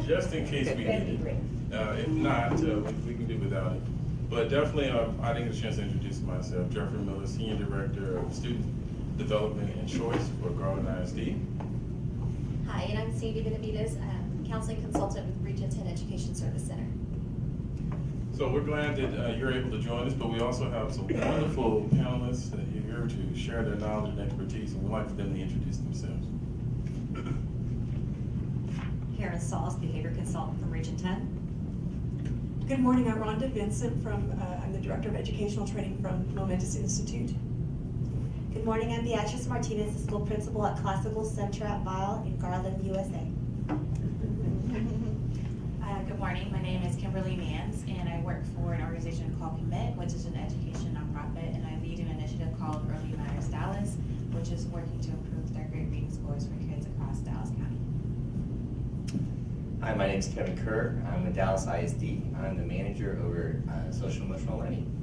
Just in case we need it. If not, we can do without it. But definitely, I didn't get a chance to introduce myself. Jeffrey Miller, Senior Director of Student Development and Choice for Garland ISD. Hi, and I'm Stevie Benavides, Counseling Consultant with Region 10 Education Service Center. So we're glad that you're able to join us, but we also have some wonderful panelists that are here to share their knowledge and expertise, and we'd like for them to introduce themselves. Karen Sauce, Behavior Consultant from Region 10. Good morning, I'm Rhonda Vincent I'm the Director of Educational Training from Momentous Institute. Good morning, I'm Beatrice Martinez, the School Principal at Classical Center at Vile in Garland, USA. Good morning, my name is Kimberly Mans, and I work for an organization called Commit, which is an education nonprofit, and I lead an initiative called Early Matters Dallas, which is working to improve third grade reading scores for kids across Dallas County. Hi, my name is Kevin Kerr. I'm with Dallas ISD. I'm the manager over social emotional learning.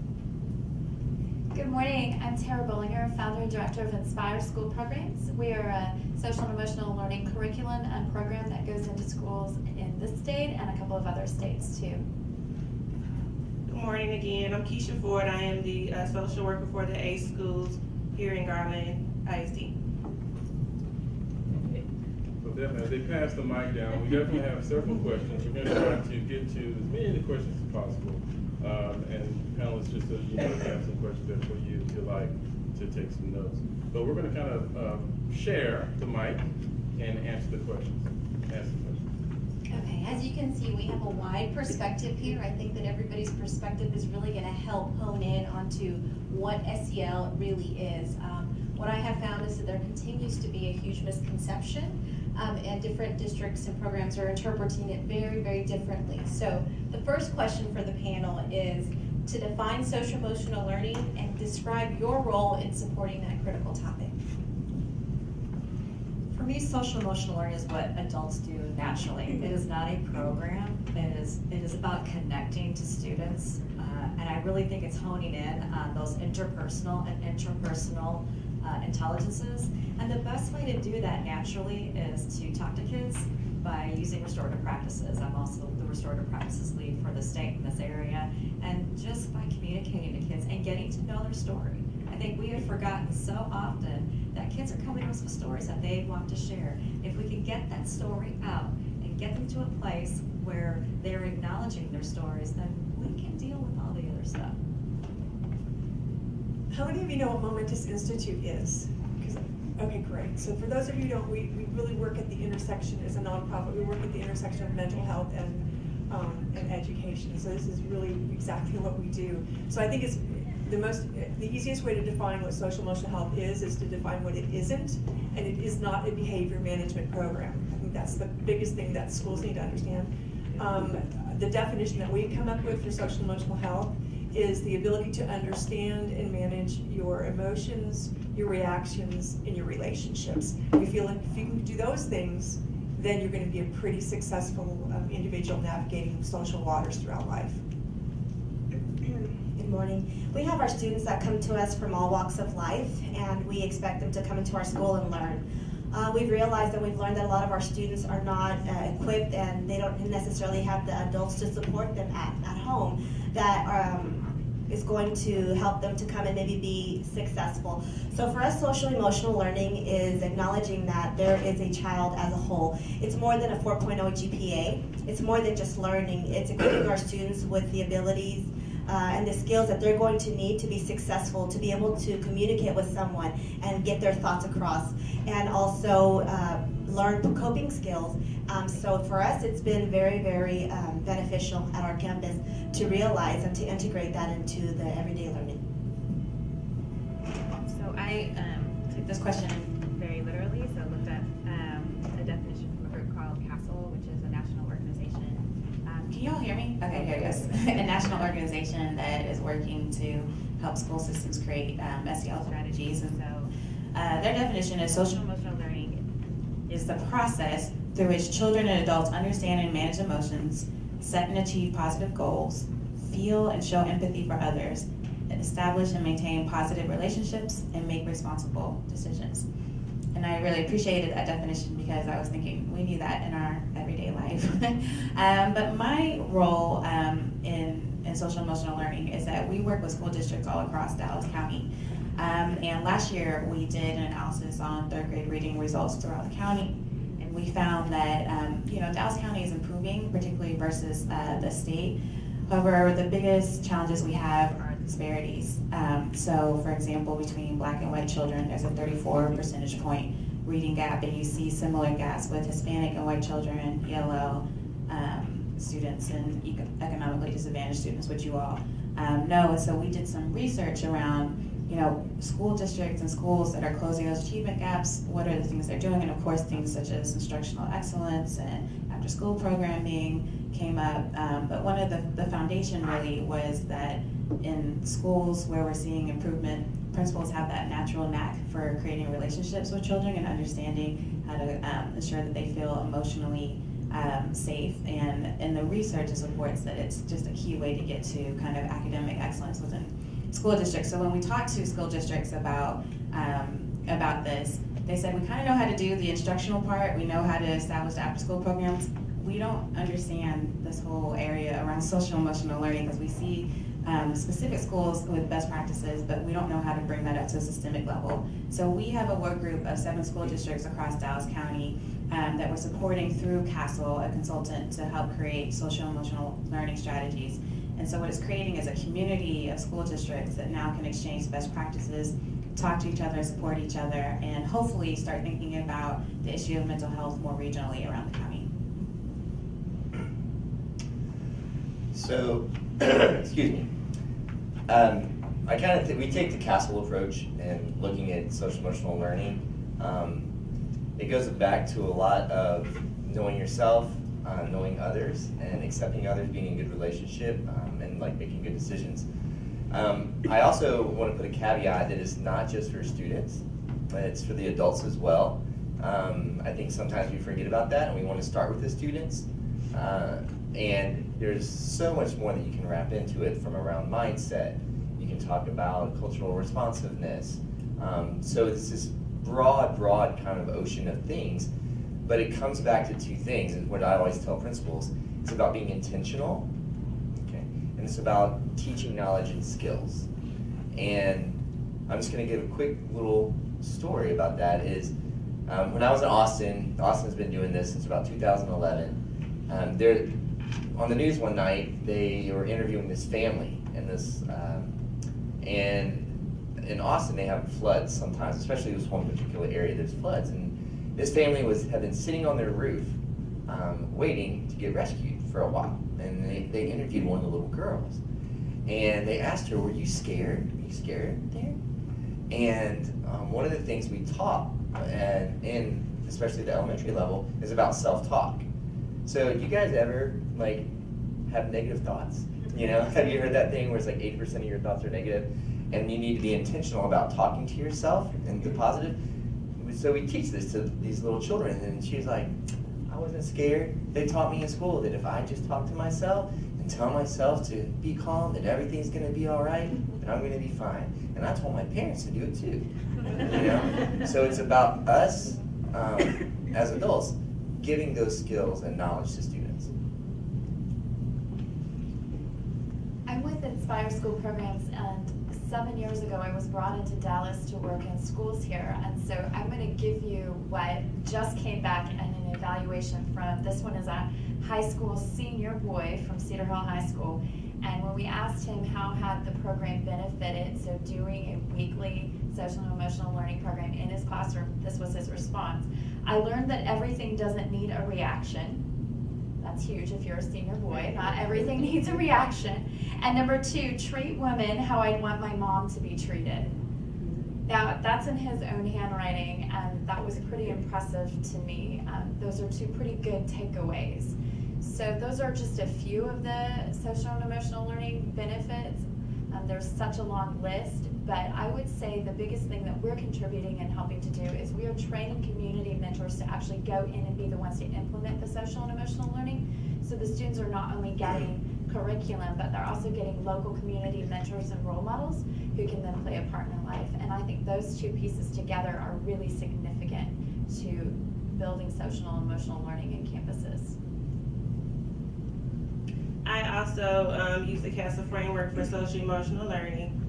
Good morning, I'm Tara Bollinger, founder and director of Inspire School Programs. We are a social and emotional learning curriculum and program that goes into schools in this state and a couple of other states too. Good morning again, I'm Keisha Ford. I am the social worker for the ACE schools here in Garland ISD. So definitely, as they pass the mic down, we definitely have several questions. We're going to try to get to as many of the questions as possible. And panelists, just so you know, if you have some questions there for you, if you'd like to take some notes. But we're going to kind of share the mic and answer the questions. Ask the questions. Okay, as you can see, we have a wide perspective here. I think that everybody's perspective is really going to help hone in onto what SEL really is. What I have found is that there continues to be a huge misconception, and different districts and programs are interpreting it very, very differently. So the first question for the panel is to define social emotional learning and describe your role in supporting that critical topic. For me, social emotional learning is what adults do naturally. It is not a program. It is about connecting to students, and I really think it's honing in on those interpersonal and intrapersonal intelligences. And the best way to do that naturally is to talk to kids by using restorative practices. I'm also the restorative practices lead for the state in this area. And just by communicating to kids and getting to know their story. I think we have forgotten so often that kids are coming with some stories that they want to share. If we can get that story out and get them to a place where they're acknowledging their stories, then we can deal with all the other stuff. How many of you know what Momentous Institute is? Okay, great. So for those of you who don't, we really work at the intersection as a nonprofit. We work at the intersection of mental health and education. So this is really exactly what we do. So I think it's the easiest way to define what social emotional health is to define what it isn't, and it is not a behavior management program. I think that's the biggest thing that schools need to understand. The definition that we come up with for social emotional health is the ability to understand and manage your emotions, your reactions, and your relationships. We feel like if you can do those things, then you're going to be a pretty successful individual navigating social waters throughout life. Good morning. We have our students that come to us from all walks of life, and we expect them to come into our school and learn. We've realized and we've learned that a lot of our students are not equipped, and they don't necessarily have the adults to support them at home that is going to help them to come and maybe be successful. So for us, social emotional learning is acknowledging that there is a child as a whole. It's more than a 4.0 GPA. It's more than just learning. It's equipping our students with the abilities and the skills that they're going to need to be successful, to be able to communicate with someone and get their thoughts across, and also learn coping skills. So for us, it's been very, very beneficial at our campus to realize and to integrate that into the everyday learning. So I took this question very literally, so I looked up a definition from a group called CASTLE, which is a national organization. Can you all hear me? Okay, here it goes. A national organization that is working to help school systems create SEL strategies. And so their definition is social emotional learning is the process through which children and adults understand and manage emotions, set and achieve positive goals, feel and show empathy for others, and establish and maintain positive relationships, and make responsible decisions. And I really appreciated that definition because I was thinking we need that in our everyday life. But my role in social emotional learning is that we work with school districts all across Dallas County. And last year we did an analysis on third grade reading results throughout the county. And we found that Dallas County is improving, particularly versus the state. However, the biggest challenges we have are disparities. So, for example, between black and white children, there's a 34 percentage point reading gap, and you see similar gaps with Hispanic and white children, ELL students, and economically disadvantaged students, which you all know. And so we did some research around school districts and schools that are closing those achievement gaps. What are the things they're doing? And of course, things such as instructional excellence and after-school programming came up. But one of the foundation really was that in schools where we're seeing improvement, principals have that natural knack for creating relationships with children and understanding how to ensure that they feel emotionally safe. And the research supports that it's just a key way to get to kind of academic excellence within school districts. So when we talk to school districts about this, they said we kind of know how to do the instructional part. We know how to establish after-school programs. We don't understand this whole area around social emotional learning because we see specific schools with best practices, but we don't know how to bring that up to a systemic level. So we have a work group of 7 school districts across Dallas County that we're supporting through Castle, a consultant, to help create social emotional learning strategies. And so what it's creating is a community of school districts that now can exchange best practices, talk to each other, support each other, and hopefully start thinking about the issue of mental health more regionally around the county. So, excuse me. I kind of we take the Castle approach in looking at social emotional learning. It goes back to a lot of knowing yourself, knowing others, and accepting others, being in good relationship, and like making good decisions. I also want to put a caveat that it's not just for students, but it's for the adults as well. I think sometimes we forget about that, and we want to start with the students. And there's so much more that you can wrap into it from around mindset. You can talk about cultural responsiveness. So it's this broad kind of ocean of things, but it comes back to 2 things, and what I always tell principals. It's about being intentional, okay, and it's about teaching knowledge and skills. And I'm just gonna give a quick little story about that. Is when I was in Austin's been doing this since about 2011. On the news one night, they were interviewing this family, and and in Austin they have floods sometimes, especially this one particular area. There's floods, and this family had been sitting on their roof, waiting to get rescued for a while. And they interviewed one of the little girls, and they asked her, "Were you scared? Were you scared there?" And one of the things we taught, and especially the elementary level, is about self-talk. So you guys ever have negative thoughts? Have you heard that thing where it's like 80% of your thoughts are negative, and you need to be intentional about talking to yourself and the positive? So we teach this to these little children, and she's like, "I wasn't scared. They taught me in school that if I just talk to myself and tell myself to be calm, that everything's going to be all right, and I'm going to be fine." And I told my parents to do it too. So it's about us as adults giving those skills and knowledge to students. I'm with Inspire School Programs, and 7 years ago I was brought into Dallas to work in schools here, and so I'm going to give you what just came back in an evaluation from, this one is a high school senior boy from Cedar Hill High School, and when we asked him how had the program benefited, so doing a weekly social and emotional learning program in his classroom, this was his response: "I learned that everything doesn't need a reaction." That's huge if you're a senior boy. Not everything needs a reaction. And number 2, treat women how I'd want my mom to be treated. Now, that's in his own handwriting, and that was pretty impressive to me. Those are 2 pretty good takeaways. So those are just a few of the social and emotional learning benefits. There's such a long list, but I would say the biggest thing that we're contributing and helping to do is we are training community mentors to actually go in and be the ones to implement the social and emotional learning. So the students are not only getting curriculum, but they're also getting local community mentors and role models who can then play a part in their life. And I think those two pieces together are really significant to building social and emotional learning in campuses. I also use the CASEL framework for social emotional learning.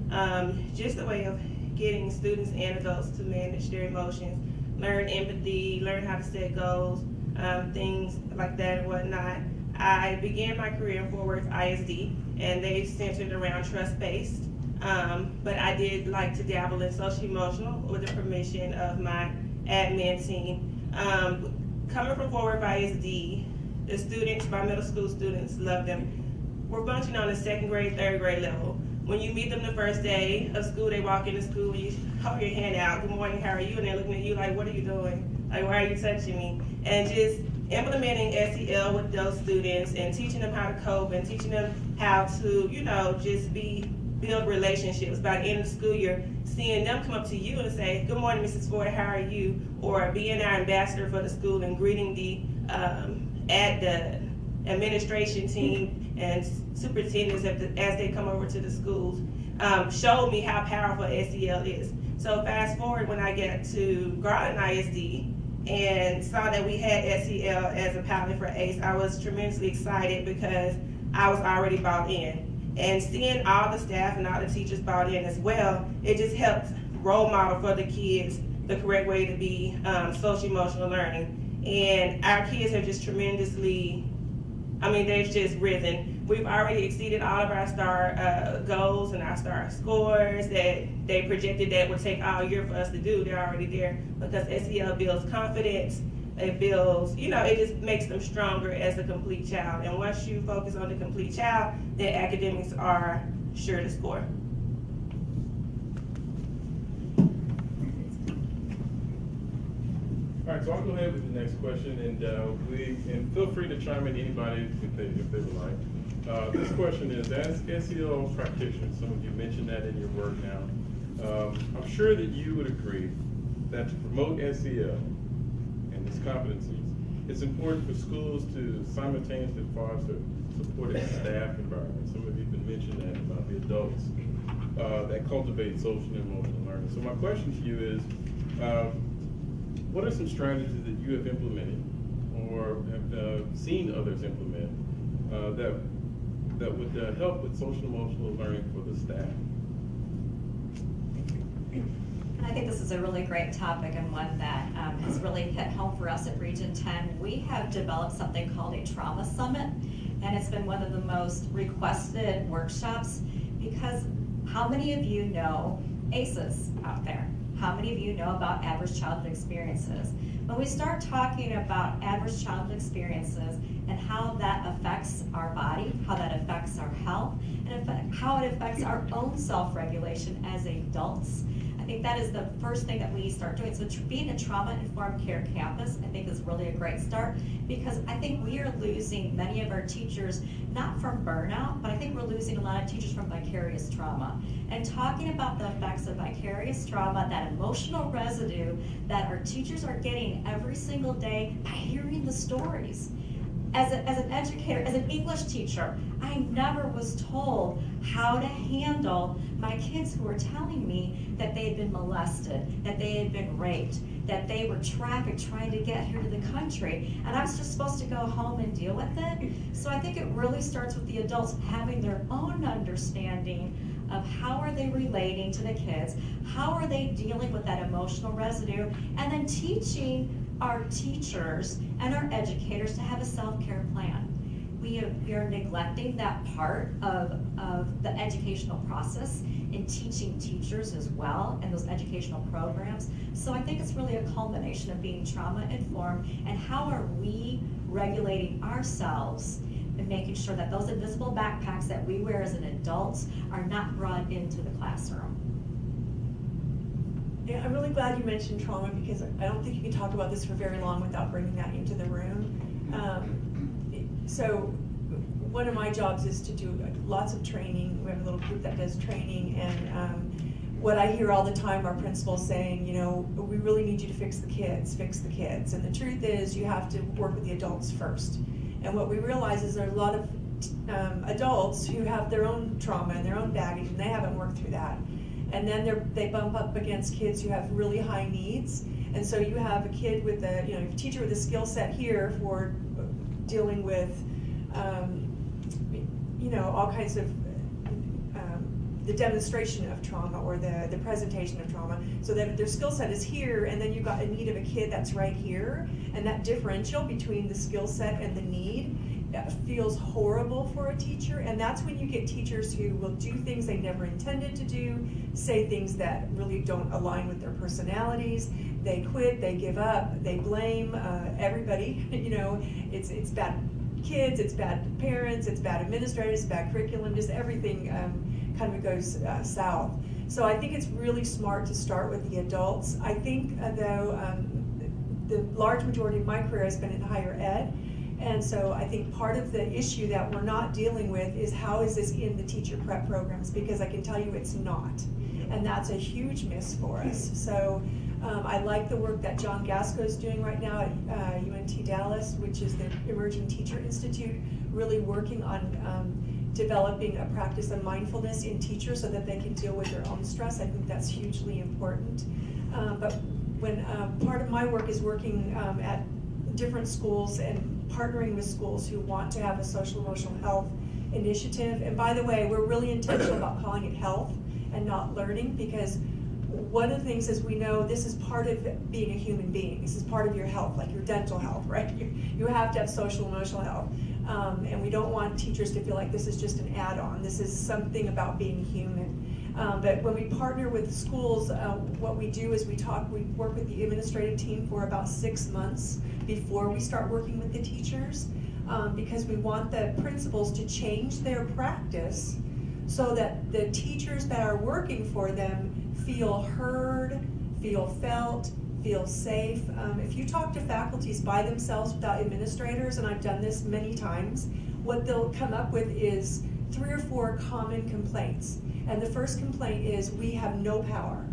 Just a way of getting students and adults to manage their emotions, learn empathy, learn how to set goals, things like that and whatnot. I began my career in Fort Worth ISD, and they centered around trust-based. But I did like to dabble in social emotional with the permission of my admin team. Coming from Fort Worth ISD, the students, my middle school students, love them. We're bunching on the second grade, third grade level. When you meet them the first day of school, they walk into school and you hold your hand out, good morning, how are you? And they're looking at you like, what are you doing? Like, why are you touching me? And just implementing SEL with those students and teaching them how to cope and teaching them how to, just build relationships. By the end of the school year, seeing them come up to you and say, good morning, Mrs. Ford, how are you? Or being our ambassador for the school and greeting the administration team and superintendents as they come over to the schools, showed me how powerful SEL is. So fast forward when I get to Garland ISD and saw that we had SEL as a pilot for ACE, I was tremendously excited because I was already bought in. And seeing all the staff and all the teachers bought in as well, it just helped role model for the kids the correct way to be social emotional learning. And our kids have just tremendously, they've just risen. We've already exceeded all of our STAR goals and our STAR scores that they projected that would take all year for us to do. They're already there because SEL builds confidence. It builds, it just makes them stronger as a complete child. And once you focus on the complete child, then academics are sure to score. All right, so I'll go ahead with the next question, and feel free to chime in, anybody, if they would like. This question is, as SEL practitioners, some of you mentioned that in your work now, I'm sure that you would agree that to promote SEL and its competencies, it's important for schools to simultaneously foster supportive staff environment. Some of you have been mentioning that about the adults that cultivate social and emotional learning. So my question to you is, what are some strategies that you have implemented or have seen others implement that would help with social and emotional learning for the staff? I think this is a really great topic and one that has really hit home for us at Region 10. We have developed something called a trauma summit, and it's been one of the most requested workshops because how many of you know ACEs out there? How many of you know about average childhood experiences? When we start talking about average childhood experiences and how that affects our body, how that affects our health, and how it affects our own self-regulation as adults, I think that is the first thing that we start doing. So being a trauma-informed care campus, I think is really a great start because I think we are losing many of our teachers, not from burnout, but I think we're losing a lot of teachers from vicarious trauma. And talking about the effects of vicarious trauma, that emotional residue that our teachers are getting every single day by hearing the stories. As an educator, as an English teacher, I never was told how to handle my kids who were telling me that they had been molested, that they had been raped, that they were trafficked trying to get here to the country, and I was just supposed to go home and deal with it. So I think it really starts with the adults having their own understanding of how are they relating to the kids, how are they dealing with that emotional residue, and then teaching our teachers and our educators to have a self-care plan. We are neglecting that part of the educational process in teaching teachers as well and those educational programs. So I think it's really a culmination of being trauma-informed and how are we regulating ourselves and making sure that those invisible backpacks that we wear as an adult are not brought into the classroom. Yeah, I'm really glad you mentioned trauma because I don't think you can talk about this for very long without bringing that into the room. So one of my jobs is to do lots of training. We have a little group that does training, and what I hear all the time are principals saying, we really need you to fix the kids. And the truth is you have to work with the adults first. And what we realize is there are a lot of adults who have their own trauma and their own baggage, and they haven't worked through that. And then they bump up against kids who have really high needs. And so you have a kid with a teacher with a skill set here for dealing with, all kinds of the demonstration of trauma or the presentation of trauma. So that their skill set is here, and then you've got a need of a kid that's right here, and that differential between the skill set and the need feels horrible for a teacher. And that's when you get teachers who will do things they never intended to do, say things that really don't align with their personalities. They quit, they give up, they blame everybody. It's bad kids, it's bad parents, it's bad administrators, it's bad curriculum, just everything kind of goes south. So I think it's really smart to start with the adults. I think though the large majority of my career has been in higher ed, and so I think part of the issue that we're not dealing with is how is this in the teacher prep programs, because I can tell you it's not, and that's a huge miss for us. So I like the work that John Gasco is doing right now at UNT Dallas, which is the Emerging Teacher Institute, really working on developing a practice of mindfulness in teachers so that they can deal with their own stress. I think that's hugely important. But when part of my work is working at different schools and partnering with schools who want to have a social emotional health initiative. And by the way, we're really intentional about calling it health and not learning, because one of the things is we know this is part of being a human being. This is part of your health, like your dental health, right? You have to have social emotional health. And we don't want teachers to feel like this is just an add-on. This is something about being human. But when we partner with schools, what we do is we work with the administrative team for about 6 months before we start working with the teachers, because we want the principals to change their practice so that the teachers that are working for them feel heard, feel felt, feel safe. If you talk to faculties by themselves without administrators, and I've done this many times, what they'll come up with is 3 or 4 common complaints. And the first complaint is, we have no power.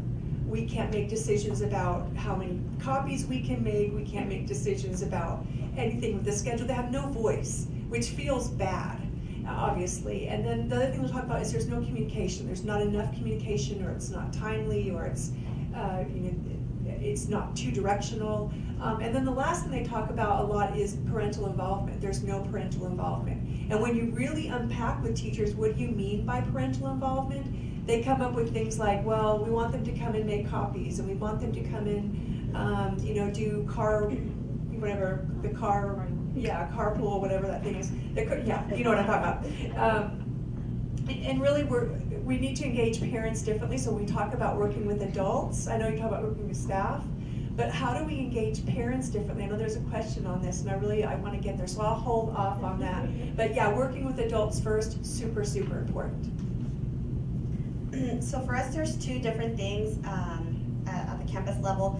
We can't make decisions about how many copies we can make. We can't make decisions about anything with the schedule. They have no voice, which feels bad, obviously. And then the other thing we'll talk about is there's no communication. There's not enough communication, or it's not timely, or it's it's not too directional. And then the last thing they talk about a lot is parental involvement. There's no parental involvement. And when you really unpack with teachers, what do you mean by parental involvement? They come up with things like, well, we want them to come and make copies, and we want them to come in, do carpool, whatever that thing is. Yeah, you know what I'm talking about. And really, we need to engage parents differently. So we talk about working with adults. I know you talk about working with staff, but how do we engage parents differently? I know there's a question on this, and I want to get there, so I'll hold off on that. But yeah, working with adults first, super, super important. So for us, there's 2 different things at the campus level.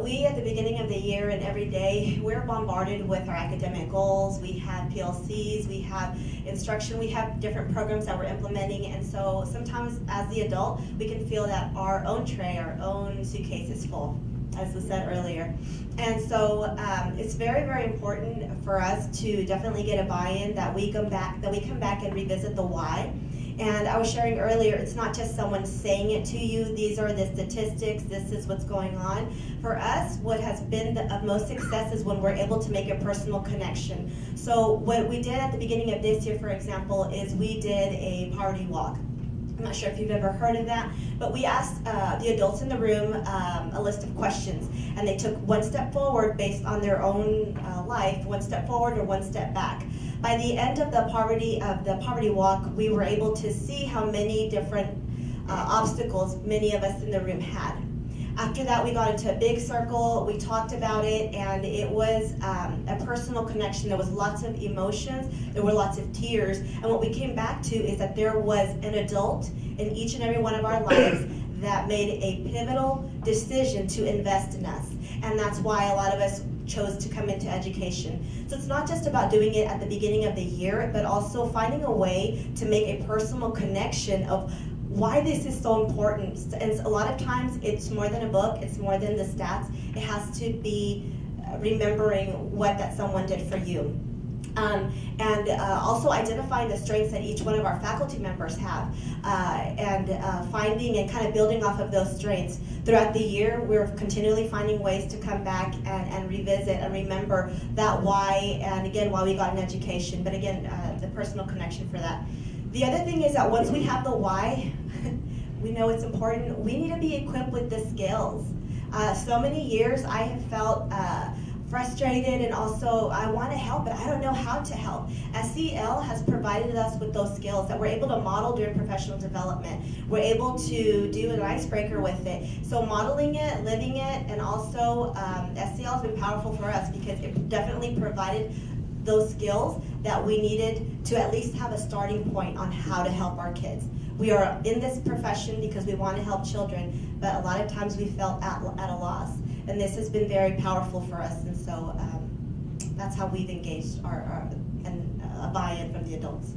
We, at the beginning of the year and every day, we're bombarded with our academic goals. We have PLCs, we have instruction, we have different programs that we're implementing. And so sometimes as the adult, we can feel that our own tray, our own suitcase is full, as was said earlier. And so it's very, very important for us to definitely get a buy-in, that we come back and revisit the why. And I was sharing earlier, it's not just someone saying it to you, these are the statistics, this is what's going on. For us, what has been of most success is when we're able to make a personal connection. So what we did at the beginning of this year, for example, is we did a poverty walk. I'm not sure if you've ever heard of that, but we asked the adults in the room a list of questions, and they took 1 step forward based on their own life, 1 step forward or 1 step back. By the end of the poverty walk, we were able to see how many different obstacles many of us in the room had. After that, we got into a big circle, we talked about it, and it was a personal connection. There was lots of emotions, there were lots of tears, and what we came back to is that there was an adult in each and every one of our lives that made a pivotal decision to invest in us. And that's why a lot of us chose to come into education. So it's not just about doing it at the beginning of the year, but also finding a way to make a personal connection of why this is so important. And a lot of times it's more than a book, it's more than the stats. It has to be remembering what that someone did for you. And also identifying the strengths that each one of our faculty members have, and finding and kind of building off of those strengths. Throughout the year, we're continually finding ways to come back and revisit and remember that why, and again, why we got an education, but again, the personal connection for that. The other thing is that once we have the why, we know it's important, we need to be equipped with the skills. So many years I have felt frustrated, and also I want to help, but I don't know how to help. SEL has provided us with those skills that we're able to model during professional development. We're able to do an icebreaker with it. So modeling it, living it, and also SEL has been powerful for us because it definitely provided those skills that we needed to at least have a starting point on how to help our kids. We are in this profession because we want to help children, but a lot of times we felt at a loss. And this has been very powerful for us, and so that's how we've engaged our a buy-in from the adults.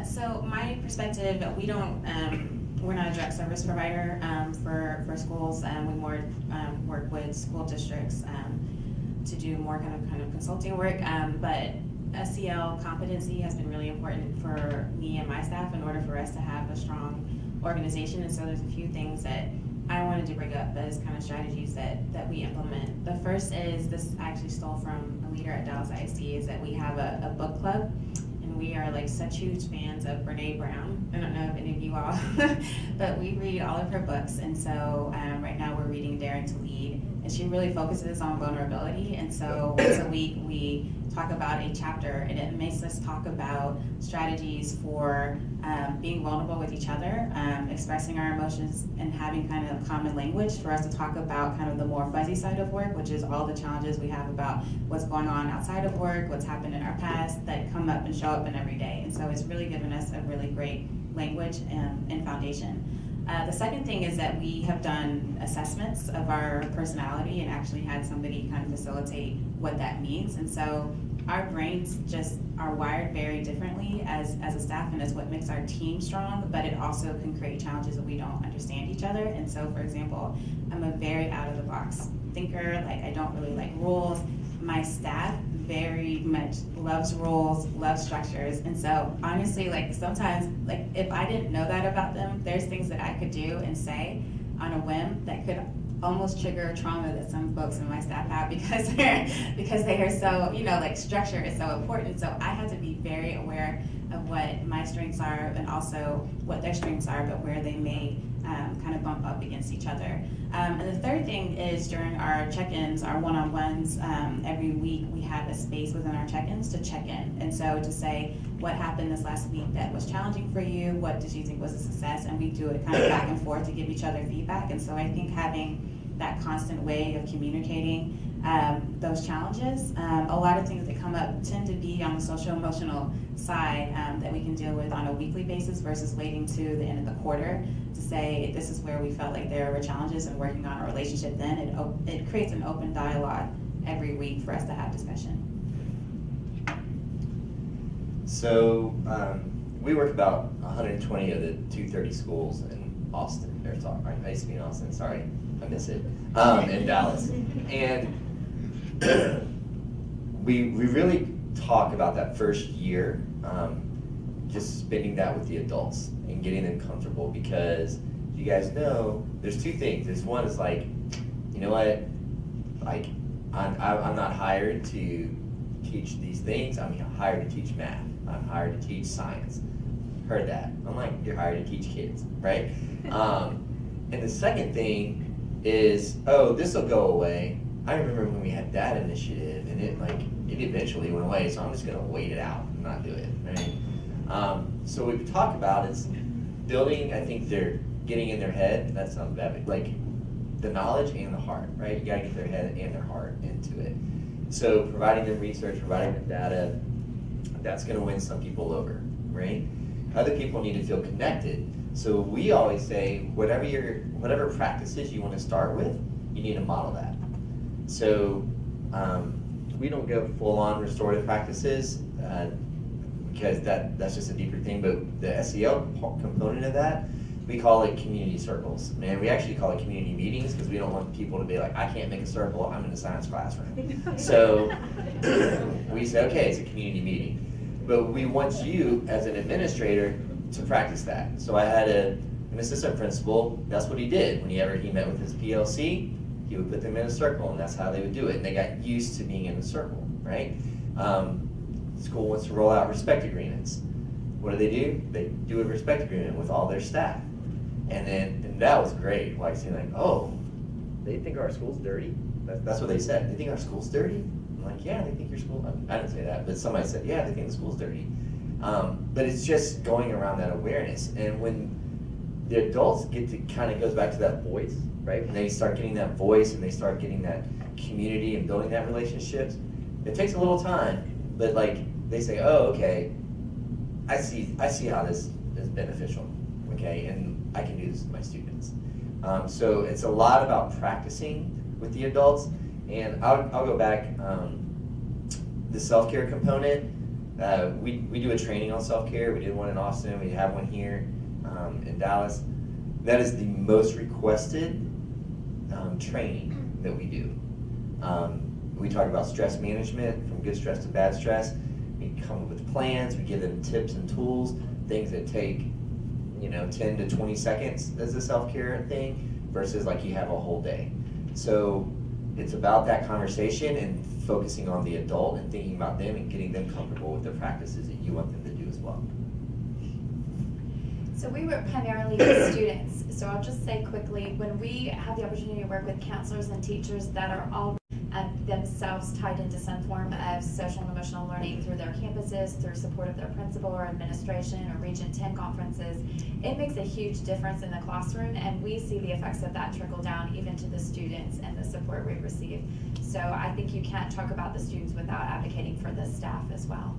So my perspective, we don't, we're not a direct service provider for schools. We more work with school districts to do more kind of consulting work. But SEL competency has been really important for me and my staff in order for us to have a strong organization. And so there's a few things that I wanted to bring up as kind of strategies that we implement. The first is, this I actually stole from a leader at Dallas ISD, is that we have a book club, and we are like such huge fans of Brene Brown. I don't know if any of you all, but we read all of her books, and so right now we're reading Daring to Lead, and she really focuses on vulnerability, and so once a week we talk about a chapter, and it makes us talk about strategies for being vulnerable with each other, expressing our emotions, and having kind of common language for us to talk about kind of the more fuzzy side of work, which is all the challenges we have about what's going on outside of work, what's happened in our past that come up and show up in every day. And so it's really given us a really great language and foundation. The second thing is that we have done assessments of our personality and actually had somebody kind of facilitate what that means. And so our brains just are wired very differently as a staff, and it's what makes our team strong, but it also can create challenges if we don't understand each other. And so, for example, I'm a very out-of-the-box thinker. Like, I don't really like rules. My staff very much loves rules, loves structures, and so honestly, like, sometimes, like, if I didn't know that about them, there's things that I could do and say on a whim that could almost trigger trauma that some folks in my staff have because they are so, you know, like, structure is so important. So I have to be very aware of what my strengths are and also what their strengths are, but where they may kind of bump up against each other. And the third thing is, during our check-ins, our one-on-ones, every week we have a space within our check-ins to check in. And so to say, what happened this last week that was challenging for you? What did you think was a success? And we do it kind of back and forth to give each other feedback. And so I think having that constant way of communicating those challenges, a lot of things that come up tend to be on the social emotional side that we can deal with on a weekly basis versus waiting to the end of the quarter to say, this is where we felt like there were challenges, and working on a relationship then. It creates an open dialogue every week for us to have discussion. So We work about 120 of the 230 schools in Austin. I used to be in Austin, sorry, I miss it, in Dallas. And we really talk about that first year, just spending that with the adults and getting them comfortable, because you guys know there's two things. There's one is like, you know what, like, I'm not hired to teach these things, I'm hired to teach math, I'm hired to teach science. Heard that. I'm like, you're hired to teach kids, right? And the second thing is, oh, this will go away. I remember when we had that initiative, and it eventually went away, so I'm just gonna wait it out and not do it, right? So what we talk about is building, I think they're getting in their head, that sounds bad, but like the knowledge and the heart, right? You gotta get their head and their heart into it. So providing them research, providing them data, that's gonna win some people over, right? Other people need to feel connected. So we always say, whatever practices you want to start with, you need to model that. So we don't go full-on restorative practices because that's just a deeper thing, but the SEL component of that we call it community circles. And we actually call it community meetings because we don't want people to be like, I can't make a circle, I'm in a science classroom. So we say, okay, it's a community meeting. But we want you as an administrator to practice that. So I had an assistant principal, that's what he did. Whenever he met with his PLC, he would put them in a circle, and that's how they would do it. And they got used to being in a circle, right? School wants to roll out respect agreements. What do? They do a respect agreement with all their staff. And that was great. Like saying like, oh, they think our school's dirty? That's what they said. They think our school's dirty? I'm like, yeah, they think your school, I didn't say that, but somebody said, yeah, they think the school's dirty. But it's just going around that awareness. And when the adults get to, kind of goes back to that voice, right? When they start getting that voice and they start getting that community and building that relationships, it takes a little time, but like they say, oh, okay, I see how this is beneficial, okay, and I can do this with my students. So it's a lot about practicing with the adults, and I'll go back, the self-care component, we do a training on self-care. We did one in Austin, we have one here in Dallas. That is the most requested training that we do. We talk about stress management, from good stress to bad stress. We come up with plans, we give them tips and tools, things that take 10 to 20 seconds as a self-care thing versus like you have a whole day. So it's about that conversation and focusing on the adult and thinking about them and getting them comfortable with the practices that you want them to do as well. So we work primarily with students. So I'll just say quickly, when we have the opportunity to work with counselors and teachers that are all themselves tied into some form of social and emotional learning through their campuses, through support of their principal or administration or Region 10 conferences, it makes a huge difference in the classroom, and we see the effects of that trickle down even to the students and the support we receive. So I think you can't talk about the students without advocating for the staff as well.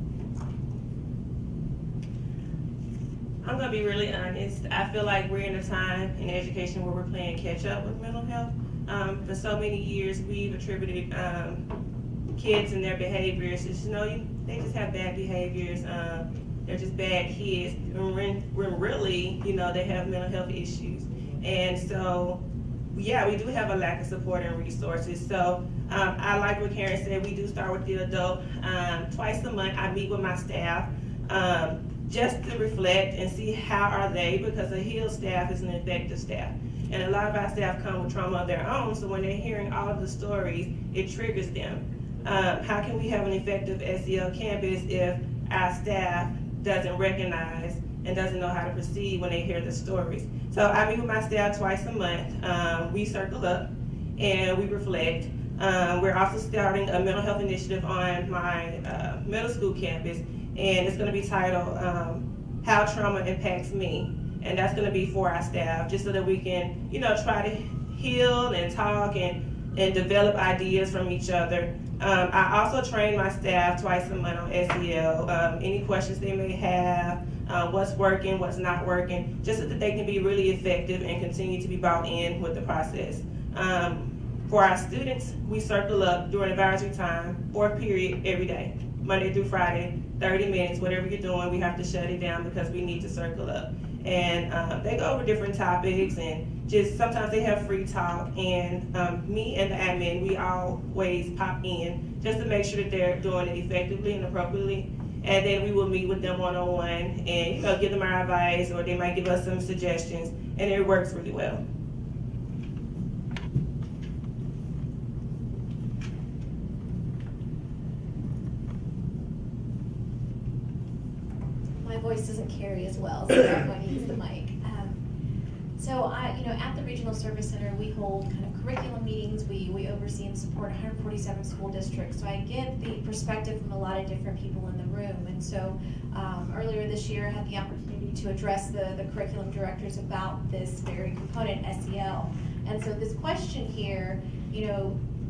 I'm gonna be really honest. I feel like we're in a time in education where we're playing catch up with mental health. For so many years, we've attributed kids and their behaviors as, they just have bad behaviors. They're just bad kids. When really, they have mental health issues. And so, yeah, we do have a lack of support and resources. So I like what Karen said. We do start with the adult. Twice a month, I meet with my staff. Just to reflect and see how are they, because a healed staff is an effective staff. And a lot of our staff come with trauma of their own, so when they're hearing all of the stories, it triggers them. How can we have an effective SEL campus if our staff doesn't recognize and doesn't know how to proceed when they hear the stories? So I meet with my staff twice a month. We circle up and we reflect. We're also starting a mental health initiative on my middle school campus, and it's going to be titled How Trauma Impacts Me. And that's going to be for our staff, just so that we can, try to heal and talk and develop ideas from each other. I also train my staff twice a month on SEL. Any questions they may have, what's working, what's not working, just so that they can be really effective and continue to be bought in with the process. For our students, we circle up during advisory time, 4th period every day, Monday through Friday, 30 minutes, whatever you're doing, we have to shut it down because we need to circle up. And they go over different topics, and just sometimes they have free talk, and me and the admin, we always pop in just to make sure that they're doing it effectively and appropriately. And then we will meet with them one-on-one and give them our advice, or they might give us some suggestions, and it works really well. My voice doesn't carry as well, so I'm going to use the mic. At the Regional Service Center, we hold kind of curriculum meetings. We oversee and support 147 school districts. So I get the perspective from a lot of different people in the room. And so earlier this year, I had the opportunity to address the curriculum directors about this very component, SEL. And so this question here,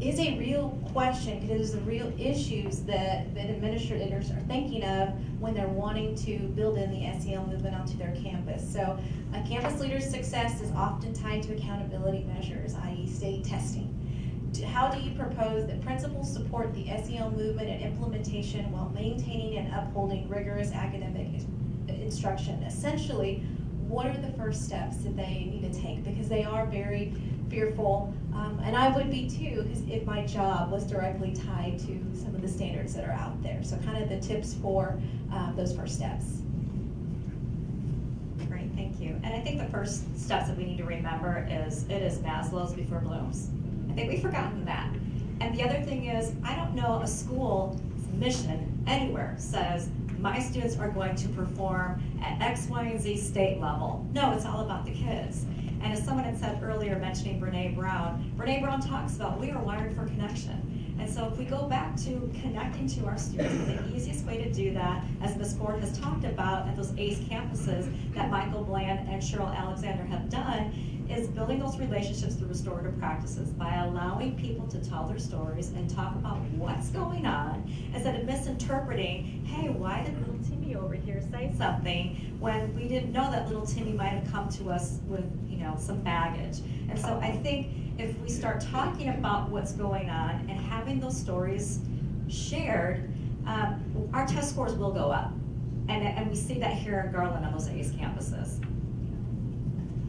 is a real question, because there's real issues that administrators are thinking of when they're wanting to build in the SEL movement onto their campus. So a campus leader's success is often tied to accountability measures, i.e. state testing. How do you propose that principals support the SEL movement and implementation while maintaining and upholding rigorous academic instruction? Essentially, what are the first steps that they need to take? Because they are very fearful, and I would be too, because if my job was directly tied to some of the standards that are out there. So kind of the tips for those first steps. Great, thank you. And I think the first steps that we need to remember is it is Maslow's before Bloom's. I think we've forgotten that. And the other thing is, I don't know a school's mission anywhere says my students are going to perform at X, Y, and Z state level. No, it's all about the kids. And as someone had said earlier, mentioning Brene Brown talks about we are wired for connection. And so if we go back to connecting to our students, the easiest way to do that, as Ms. Ford has talked about at those ACE campuses that Michael Bland and Cheryl Alexander have done, is building those relationships through restorative practices by allowing people to tell their stories and talk about what's going on instead of misinterpreting, hey, why did little Timmy over here say something when we didn't know that little Timmy might have come to us with, some baggage. And so I think if we start talking about what's going on and having those stories shared, our test scores will go up. And we see that here in Garland on those ACE campuses.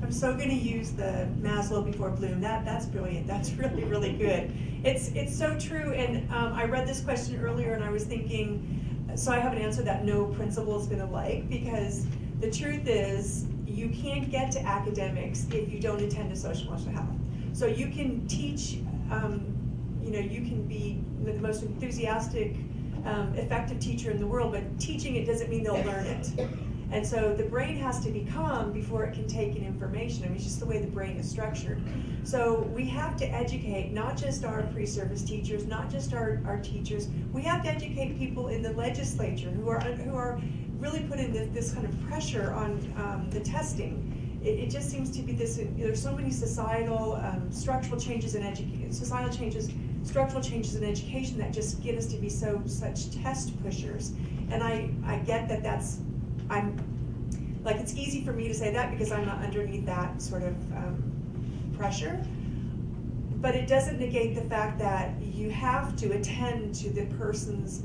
I'm so going to use the Maslow before Bloom. That's brilliant. That's really, really good. It's so true. And I read this question earlier, and I was thinking, so I have an answer that no principal is going to like, because the truth is you can't get to academics if you don't attend to social emotional health. So you can teach, you can be the most enthusiastic, effective teacher in the world, but teaching it doesn't mean they'll learn it. And so the brain has to be calm before it can take in information. I mean, it's just the way the brain is structured. So we have to educate not just our pre-service teachers, not just our teachers. We have to educate people in the legislature who are really putting this kind of pressure on the testing. It just seems to be this. There's so many societal structural changes in education, structural changes in education that just get us to be such test pushers. And I get that it's easy for me to say that because I'm not underneath that sort of pressure, but it doesn't negate the fact that you have to attend to the person's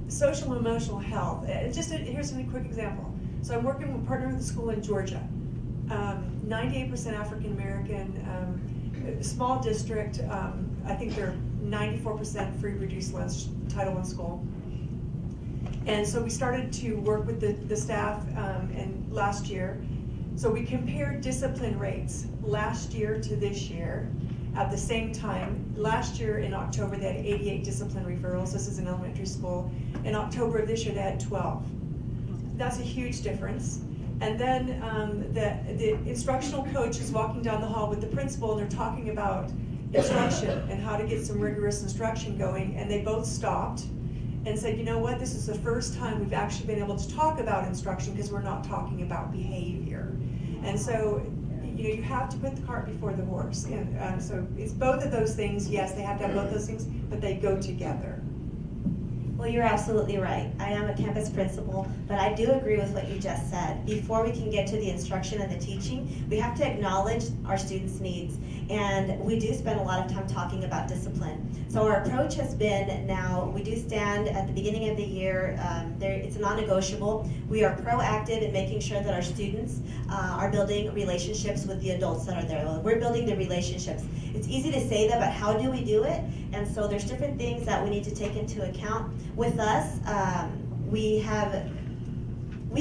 social and emotional health. Here's a quick example. So I'm partnering with a school in Georgia, 98% African American, small district. I think they're 94% free reduced lunch, Title I school. And so we started to work with the staff and last year. So we compared discipline rates last year to this year at the same time. Last year in October, they had 88 discipline referrals. This is an elementary school. In October of this year, they had 12. That's a huge difference. And then the instructional coach is walking down the hall with the principal, and they're talking about instruction and how to get some rigorous instruction going. And they both stopped and said, you know what, this is the first time we've actually been able to talk about instruction because we're not talking about behavior. And so, you have to put the cart before the horse. And so it's both of those things. Yes, they have to have both those things, but they go together. Well, you're absolutely right. I am a campus principal, but I do agree with what you just said. Before we can get to the instruction and the teaching, we have to acknowledge our students' needs. And we do spend a lot of time talking about discipline. So our approach has been now, we do stand at the beginning of the year, it's a non-negotiable. We are proactive in making sure that our students are building relationships with the adults that are there. We're building the relationships. It's easy to say that, but how do we do it? And so there's different things that we need to take into account. With us, we've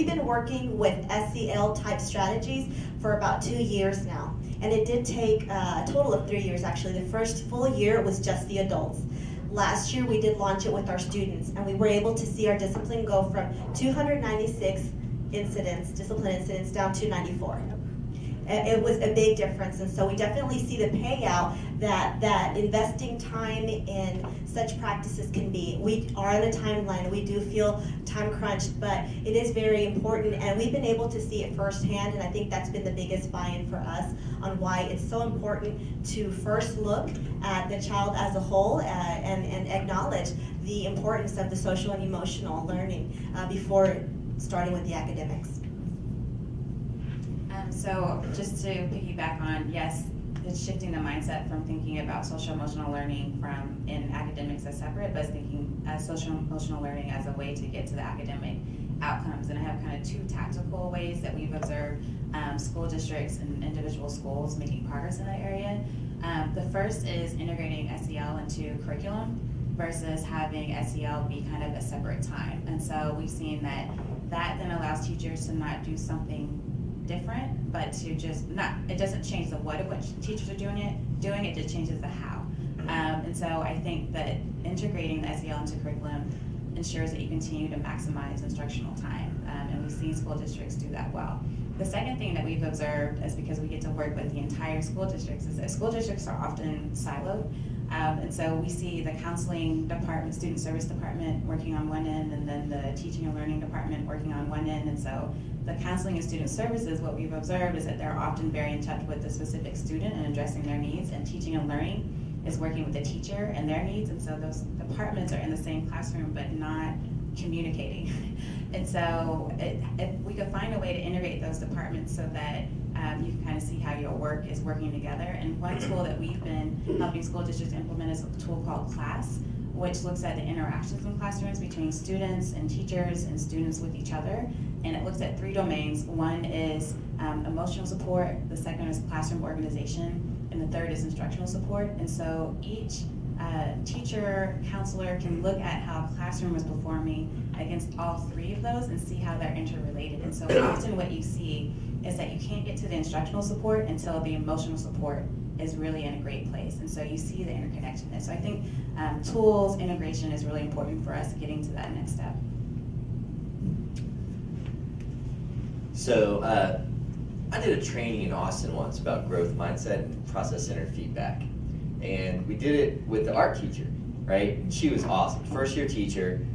been working with SEL type strategies for about 2 years now. And it did take a total of 3 years actually. The first full year was just the adults. Last year we did launch it with our students, and we were able to see our discipline go from 296 discipline incidents down to 94. It was a big difference, and so we definitely see the payout that investing time in such practices can be. We are on a timeline, we do feel time crunched, but it is very important, and we've been able to see it firsthand, and I think that's been the biggest buy-in for us on why it's so important to first look at the child as a whole and acknowledge the importance of the social and emotional learning before starting with the academics. So just to piggyback on, yes, it's shifting the mindset from thinking about social emotional learning in academics as separate, but thinking as social emotional learning as a way to get to the academic. outcomes, and I have kind of two tactical ways that we've observed school districts and individual schools making progress in that area. The first is integrating SEL into curriculum versus having SEL be kind of a separate time. And so we've seen that then allows teachers to not do something different, but to just it doesn't change the what of what teachers are doing, it just changes the how. And so I think that integrating the SEL into curriculum ensures that you continue to maximize instructional time, and we've seen school districts do that well. The second thing that we've observed is because we get to work with the entire school districts is that school districts are often siloed, and so we see the counseling department, student service department working on one end, and then the teaching and learning department working on one end, and so the counseling and student services, what we've observed is that they're often very in touch with the specific student and addressing their needs, and teaching and learning is working with the teacher and their needs, and so those departments are in the same classroom but not communicating. And so if we could find a way to integrate those departments so that you can kind of see how your work is working together. And one tool that we've been helping school districts implement is a tool called Class, which looks at the interactions in classrooms between students and teachers and students with each other. And it looks at 3 domains. One is emotional support, the second is classroom organization, and the third is instructional support. And so each teacher, counselor can look at how a classroom is performing against all 3 of those and see how they're interrelated. And so often what you see is that you can't get to the instructional support until the emotional support is really in a great place. And so you see the interconnection there. So I think tools integration is really important for us getting to that next step. So I did a training in Austin once about growth mindset and process-centered feedback. And we did it with the art teacher, right? And she was awesome, first-year teacher.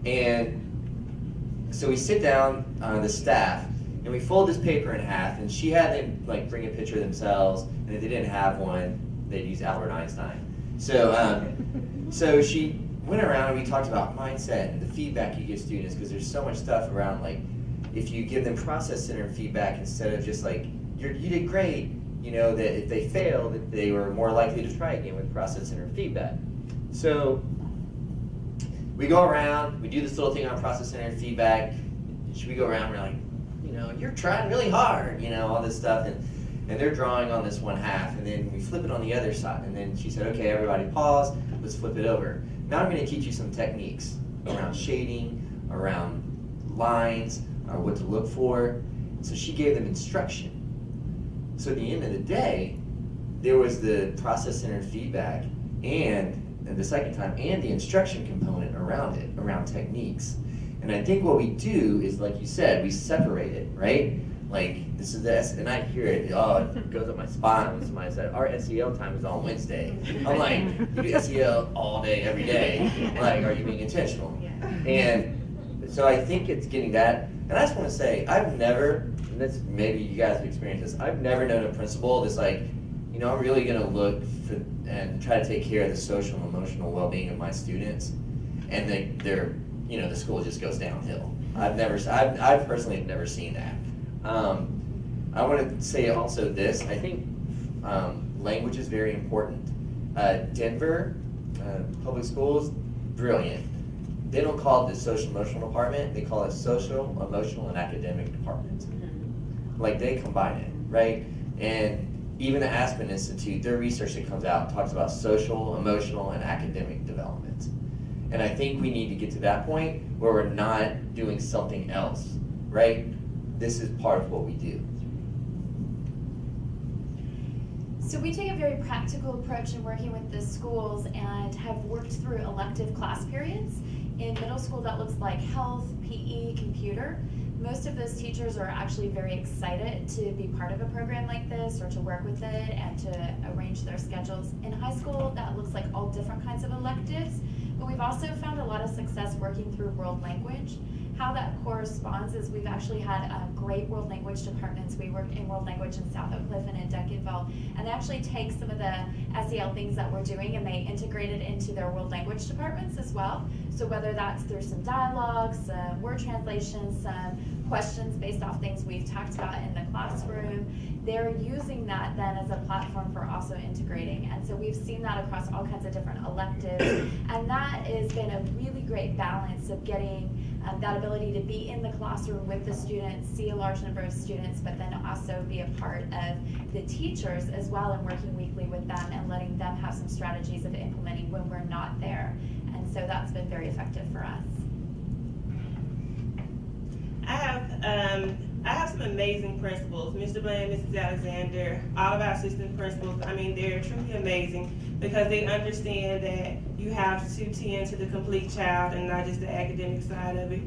And so we sit down, the staff, and we fold this paper in half, and she had them like bring a picture of themselves, and if they didn't have one, they'd use Albert Einstein. So, so she went around and we talked about mindset and the feedback you give students, because there's so much stuff around like, if you give them process-centered feedback instead of just like, you did great, you know, that if they fail, that they were more likely to try again with process-centered feedback. So we go around, we do this little thing on process-centered feedback. We go around, we're like, you know, you're trying really hard, you know, all this stuff, and they're drawing on this one half, and then we flip it on the other side, and then she said, okay, everybody pause, let's flip it over. Now I'm going to teach you some techniques around shading, around lines, or what to look for. So she gave them instruction. So at the end of the day, there was the process-centered feedback and the second time, and the instruction component around it, around techniques. And I think what we do is, like you said, we separate it, right? Like, this is this, and I hear it, oh, it goes up my spine when somebody said, our SEL time is on Wednesday. I'm like, you do SEL all day, every day. Like, are you being intentional? And so I think it's getting that. And I just want to say, I've never, and this, maybe you guys have experienced this, I've never known a principal that's like, you know, I'm really going to look for and try to take care of the social and emotional well-being of my students, and they're, you know, the school just goes downhill. I personally have never seen that. I want to say also this, I think language is very important. Denver public schools, brilliant. They don't call it the social emotional department, they call it social, emotional, and academic department. Like, they combine it, right? And even the Aspen Institute, their research that comes out talks about social, emotional, and academic development. And I think we need to get to that point where we're not doing something else, right? This is part of what we do. So we take a very practical approach in working with the schools and have worked through elective class periods. In middle school, that looks like health, PE, computer. Most of those teachers are actually very excited to be part of a program like this or to work with it and to arrange their schedules. In high school, that looks like all different kinds of electives, but we've also found a lot of success working through world language. How that corresponds is we've actually had great world language departments. We work in world language in South Oak Cliff and in Duncanville, and they actually take some of the SEL things that we're doing and they integrate it into their world language departments as well. So whether that's through some dialogues, word translations, some questions based off things we've talked about in the classroom, they're using that then as a platform for also integrating. And so we've seen that across all kinds of different electives, and that has been a really great balance of getting that ability to be in the classroom with the students, see a large number of students, but then also be a part of the teachers as well, and working weekly with them and letting them have some strategies of implementing when we're not there. And so that's been very effective for us. I have some amazing principals, Mr. Bland, Mrs. Alexander, all of our assistant principals. I mean, they're truly amazing because they understand that you have to tend to the complete child and not just the academic side of it.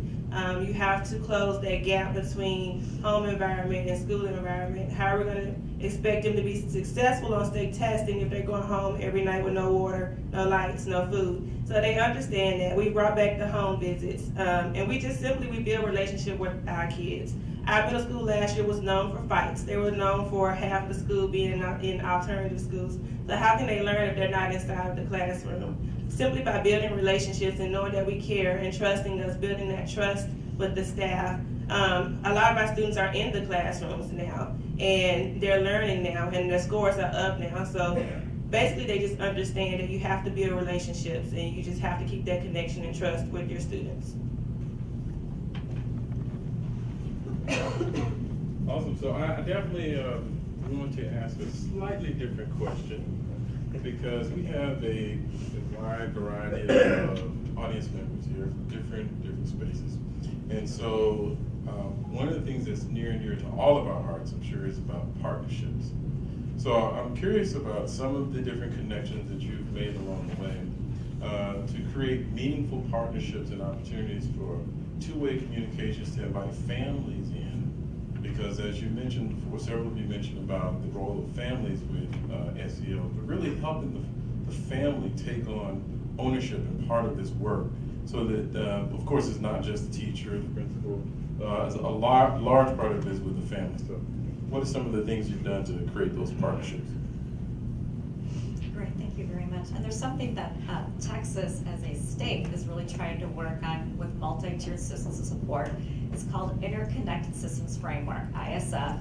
You have to close that gap between home environment and school environment. How are we going to expect them to be successful on state testing if they're going home every night with no water, no lights, no food? So they understand that. We brought back the home visits, and we build relationship with our kids. Our middle school last year was known for fights. They were known for half the school being in alternative schools. So how can they learn if they're not inside of the classroom? Simply by building relationships and knowing that we care and trusting us, building that trust with the staff. A lot of our students are in the classrooms now, and they're learning now, and their scores are up now. So basically they just understand that you have to build relationships, and you just have to keep that connection and trust with your students. Awesome. So I definitely want to ask a slightly different question, because we have a wide variety of audience members here from different spaces. And so one of the things that's near and dear to all of our hearts, I'm sure, is about partnerships. So I'm curious about some of the different connections that you've made along the way to create meaningful partnerships and opportunities for two-way communications to invite families in. Because as you mentioned before, several of you mentioned about the role of families with SEL, but really helping the family take on ownership and part of this work, so that, of course, it's not just the teacher, the principal, it's a large part of it is with the family. So what are some of the things you've done to create those partnerships? Great, thank you very much. And there's something that Texas as a state is really trying to work on with multi-tiered systems of support. It's called Interconnected Systems Framework, ISF.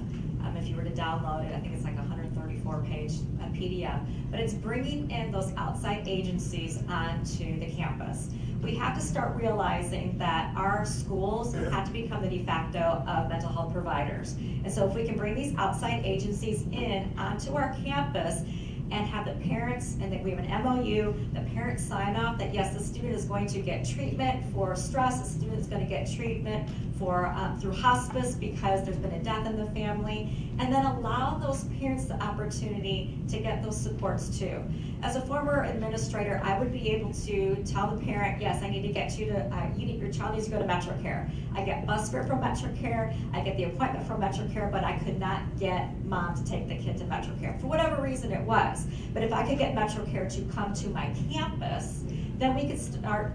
If you were to download it, I think it's like a 134-page PDF, but it's bringing in those outside agencies onto the campus. We have to start realizing that our schools have to become the de facto of mental health providers. And so if we can bring these outside agencies in onto our campus and have the parents, and that we have an MOU, the parents sign off that yes, the student is going to get treatment for stress, the student is going to get treatment for through hospice because there's been a death in the family, and then allow those parents the opportunity to get those supports too. As a former administrator, I would be able to tell the parent, yes, I need to get you to, your child needs to go to MetroCare. I get bus fare from MetroCare, I get the appointment from MetroCare, but I could not get mom to take the kid to MetroCare, for whatever reason it was. But if I could get MetroCare to come to my campus, then we could start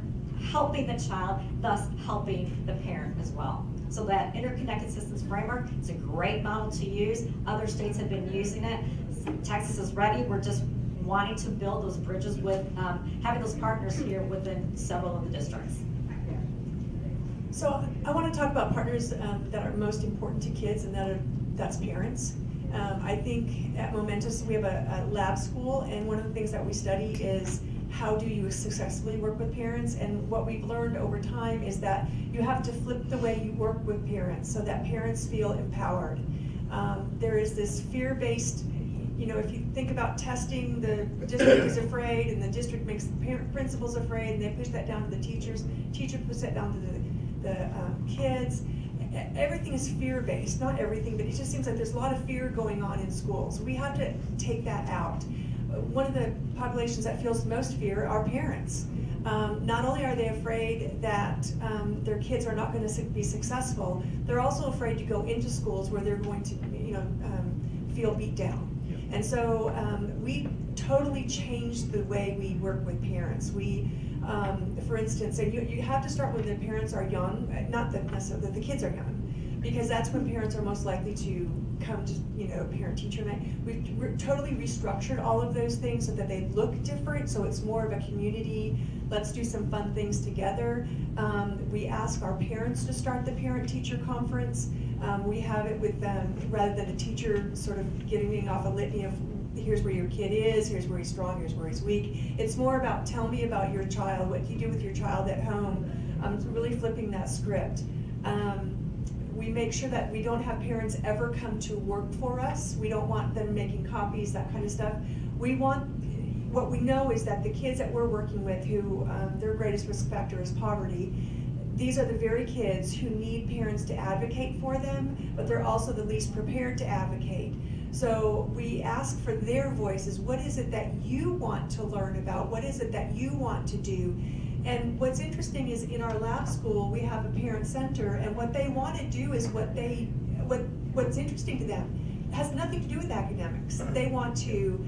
helping the child, thus helping the parent as well. So that interconnected systems framework is a great model to use. Other states have been using it. Texas is ready. We're just wanting to build those bridges with having those partners here within several of the districts. So I want to talk about partners that are most important to kids, and that's parents. I think at Momentous we have a lab school, and one of the things that we study is how do you successfully work with parents. And what we've learned over time is that you have to flip the way you work with parents so that parents feel empowered. There is this fear-based, if you think about testing, the district is afraid, and the district makes the principals afraid, and they push that down to the teachers. Teacher puts that down to the kids. Everything is fear-based, not everything, but it just seems like there's a lot of fear going on in schools. We have to take that out. One of the populations that feels most fear are parents. Not only are they afraid that their kids are not going to be successful, they're also afraid to go into schools where they're going to, feel beat down. And so we totally changed the way we work with parents. We, for instance, you have to start when the parents are young, not that necessarily the kids are young, because that's when parents are most likely to come to, parent-teacher night. We've totally restructured all of those things so that they look different, so it's more of a community, let's do some fun things together. We ask our parents to start the parent-teacher conference. We have it with rather than a teacher sort of getting off a litany of here's where your kid is, here's where he's strong, here's where he's weak. It's more about tell me about your child, what do you do with your child at home, really flipping that script. We make sure that we don't have parents ever come to work for us. We don't want them making copies, that kind of stuff. What we know is that the kids that we're working with who their greatest risk factor is poverty, these are the very kids who need parents to advocate for them, but they're also the least prepared to advocate. So we ask for their voices. What is it that you want to learn about? What is it that you want to do? And what's interesting is in our lab school, we have a parent center, and what they want to do is what's interesting to them. It has nothing to do with academics. They want to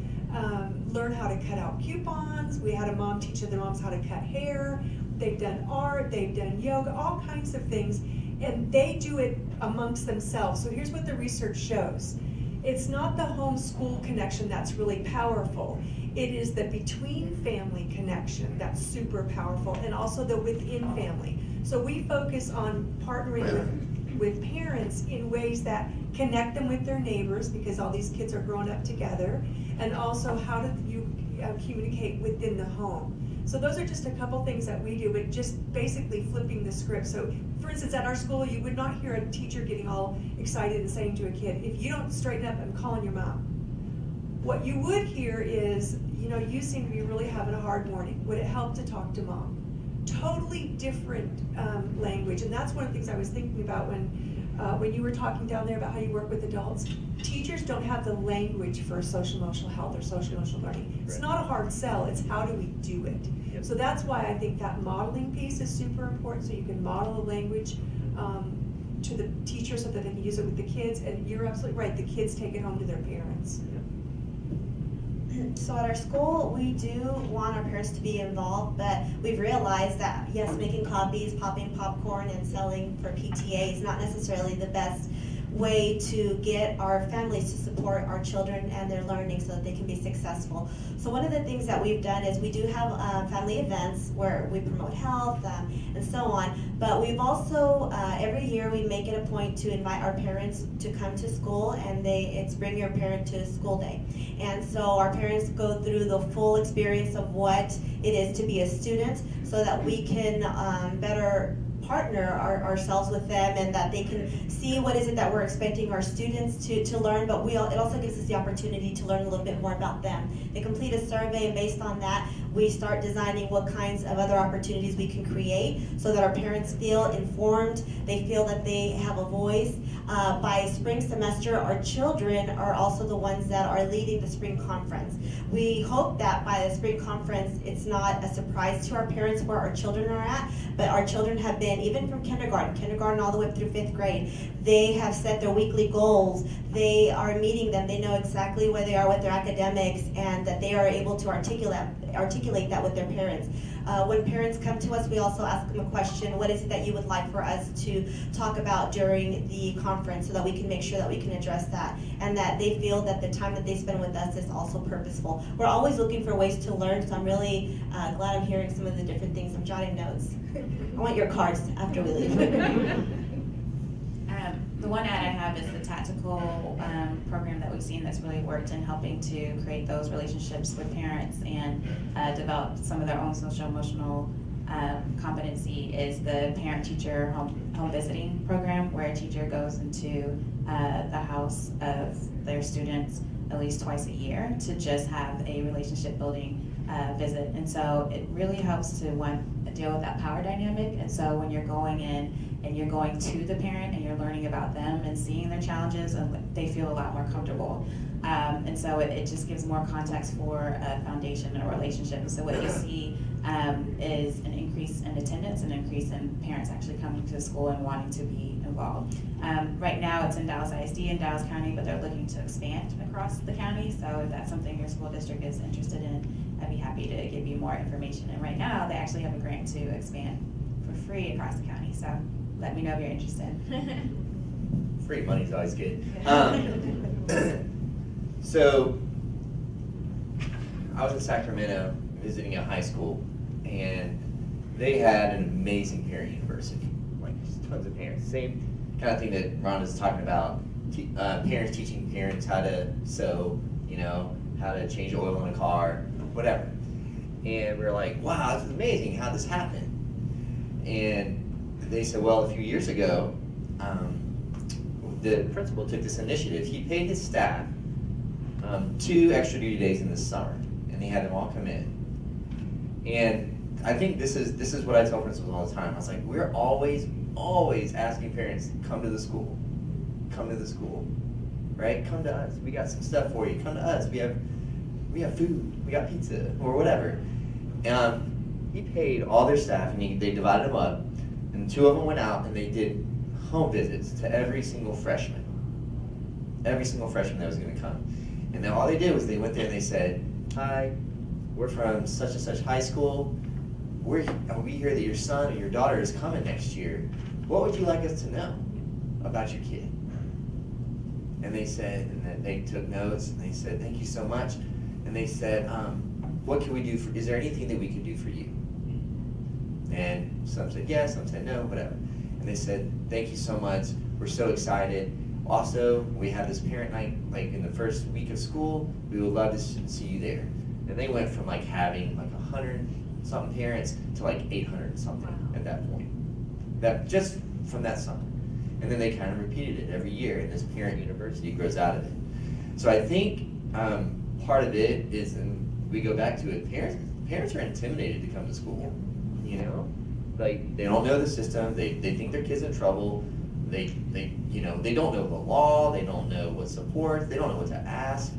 learn how to cut out coupons. We had a mom teach other moms how to cut hair. They've done art, they've done yoga, all kinds of things, and they do it amongst themselves. So here's what the research shows. It's not the homeschool connection that's really powerful. It is the between family connection that's super powerful, and also the within family. So we focus on partnering with parents in ways that connect them with their neighbors, because all these kids are growing up together, and also how do you communicate within the home. So those are just a couple things that we do, but just basically flipping the script. So for instance, at our school, you would not hear a teacher getting all excited and saying to a kid, if you don't straighten up, I'm calling your mom. What you would hear is, you seem to be really having a hard morning. Would it help to talk to mom? Totally different language. And that's one of the things I was thinking about when you were talking down there about how you work with adults. Teachers don't have the language for social emotional health or social emotional learning. It's not a hard sell, it's how do we do it. Yep. So that's why I think that modeling piece is super important, so you can model the language to the teacher so that they can use it with the kids, and you're absolutely right, the kids take it home to their parents. So at our school, we do want our parents to be involved, but we've realized that, yes, making copies, popping popcorn, and selling for PTA is not necessarily the best way to get our families to support our children and their learning so that they can be successful. So one of the things that we've done is we do have family events where we promote health and so on, but we've also, every year we make it a point to invite our parents to come to school, and it's Bring Your Parent to School Day. And so our parents go through the full experience of what it is to be a student so that we can better partner ourselves with them, and that they can see what is it that we're expecting our students to learn, but it also gives us the opportunity to learn a little bit more about them. They complete a survey, and based on that, we start designing what kinds of other opportunities we can create so that our parents feel informed, they feel that they have a voice. By spring semester, our children are also the ones that are leading the spring conference. We hope that by the spring conference, it's not a surprise to our parents where our children are at, but our children have been, even from kindergarten all the way up through 5th grade, they have set their weekly goals. They are meeting them. They know exactly where they are with their academics, and that they are able to articulate that with their parents. When parents come to us, we also ask them a question: what is it that you would like for us to talk about during the conference, so that we can make sure that we can address that, and that they feel that the time that they spend with us is also purposeful. We're always looking for ways to learn, so I'm really glad I'm hearing some of the different things. I'm jotting notes. I want your cards after we leave. The one ad I have is the tactical program that we've seen that's really worked in helping to create those relationships with parents and develop some of their own social emotional competency, is the parent-teacher home visiting program, where a teacher goes into the house of their students at least twice a year to just have a relationship building visit. And so it really helps to deal with that power dynamic. And so when you're going in and you're going to the parent and you're learning about them and seeing their challenges, and they feel a lot more comfortable. And so it just gives more context for a foundation and a relationship. And so what you see is an increase in attendance, an increase in parents actually coming to the school and wanting to be involved. Right now it's in Dallas ISD and Dallas County, but they're looking to expand across the county. So if that's something your school district is interested in, I'd be happy to give you more information. And right now they actually have a grant to expand for free across the county. So let me know if you're interested. Free money's always good. So I was in Sacramento visiting a high school, and they had an amazing parent university, like just tons of parents. Same kind of thing that Rhonda's talking about, parents teaching parents how to sew, how to change oil in a car, whatever. And we were like, wow, this is amazing how this happened. And they said, well, a few years ago, the principal took this initiative. He paid his staff 2 extra duty days in the summer, and he had them all come in. And I think this is what I tell principals all the time. I was like, we're always asking parents, come to the school, right? Come to us. We got some stuff for you. Come to us. We have food. We got pizza or whatever. He paid all their staff, and they divided them up, and 2 of them went out and they did home visits to every single freshman that was going to come. And then all they did was they went there and they said, hi, we're from such and such high school. We hear that your son or your daughter is coming next year. What would you like us to know about your kid? And they said, and then they took notes, and they said, thank you so much. And they said, what can we do is there anything that we can do for you? And some said yes, some said no, whatever. And they said, thank you so much. We're so excited. Also, we have this parent night, like in the first week of school. We would love to see you there. And they went from like having like 100-something parents to like 800-something at that point. That just from that summer. And then they kind of repeated it every year, and this parent university grows out of it. So I think part of it is, and we go back to it, parents are intimidated to come to school, you know? Like, they don't know the system, they think their kid's in trouble, they don't know the law, they don't know what supports, they don't know what to ask.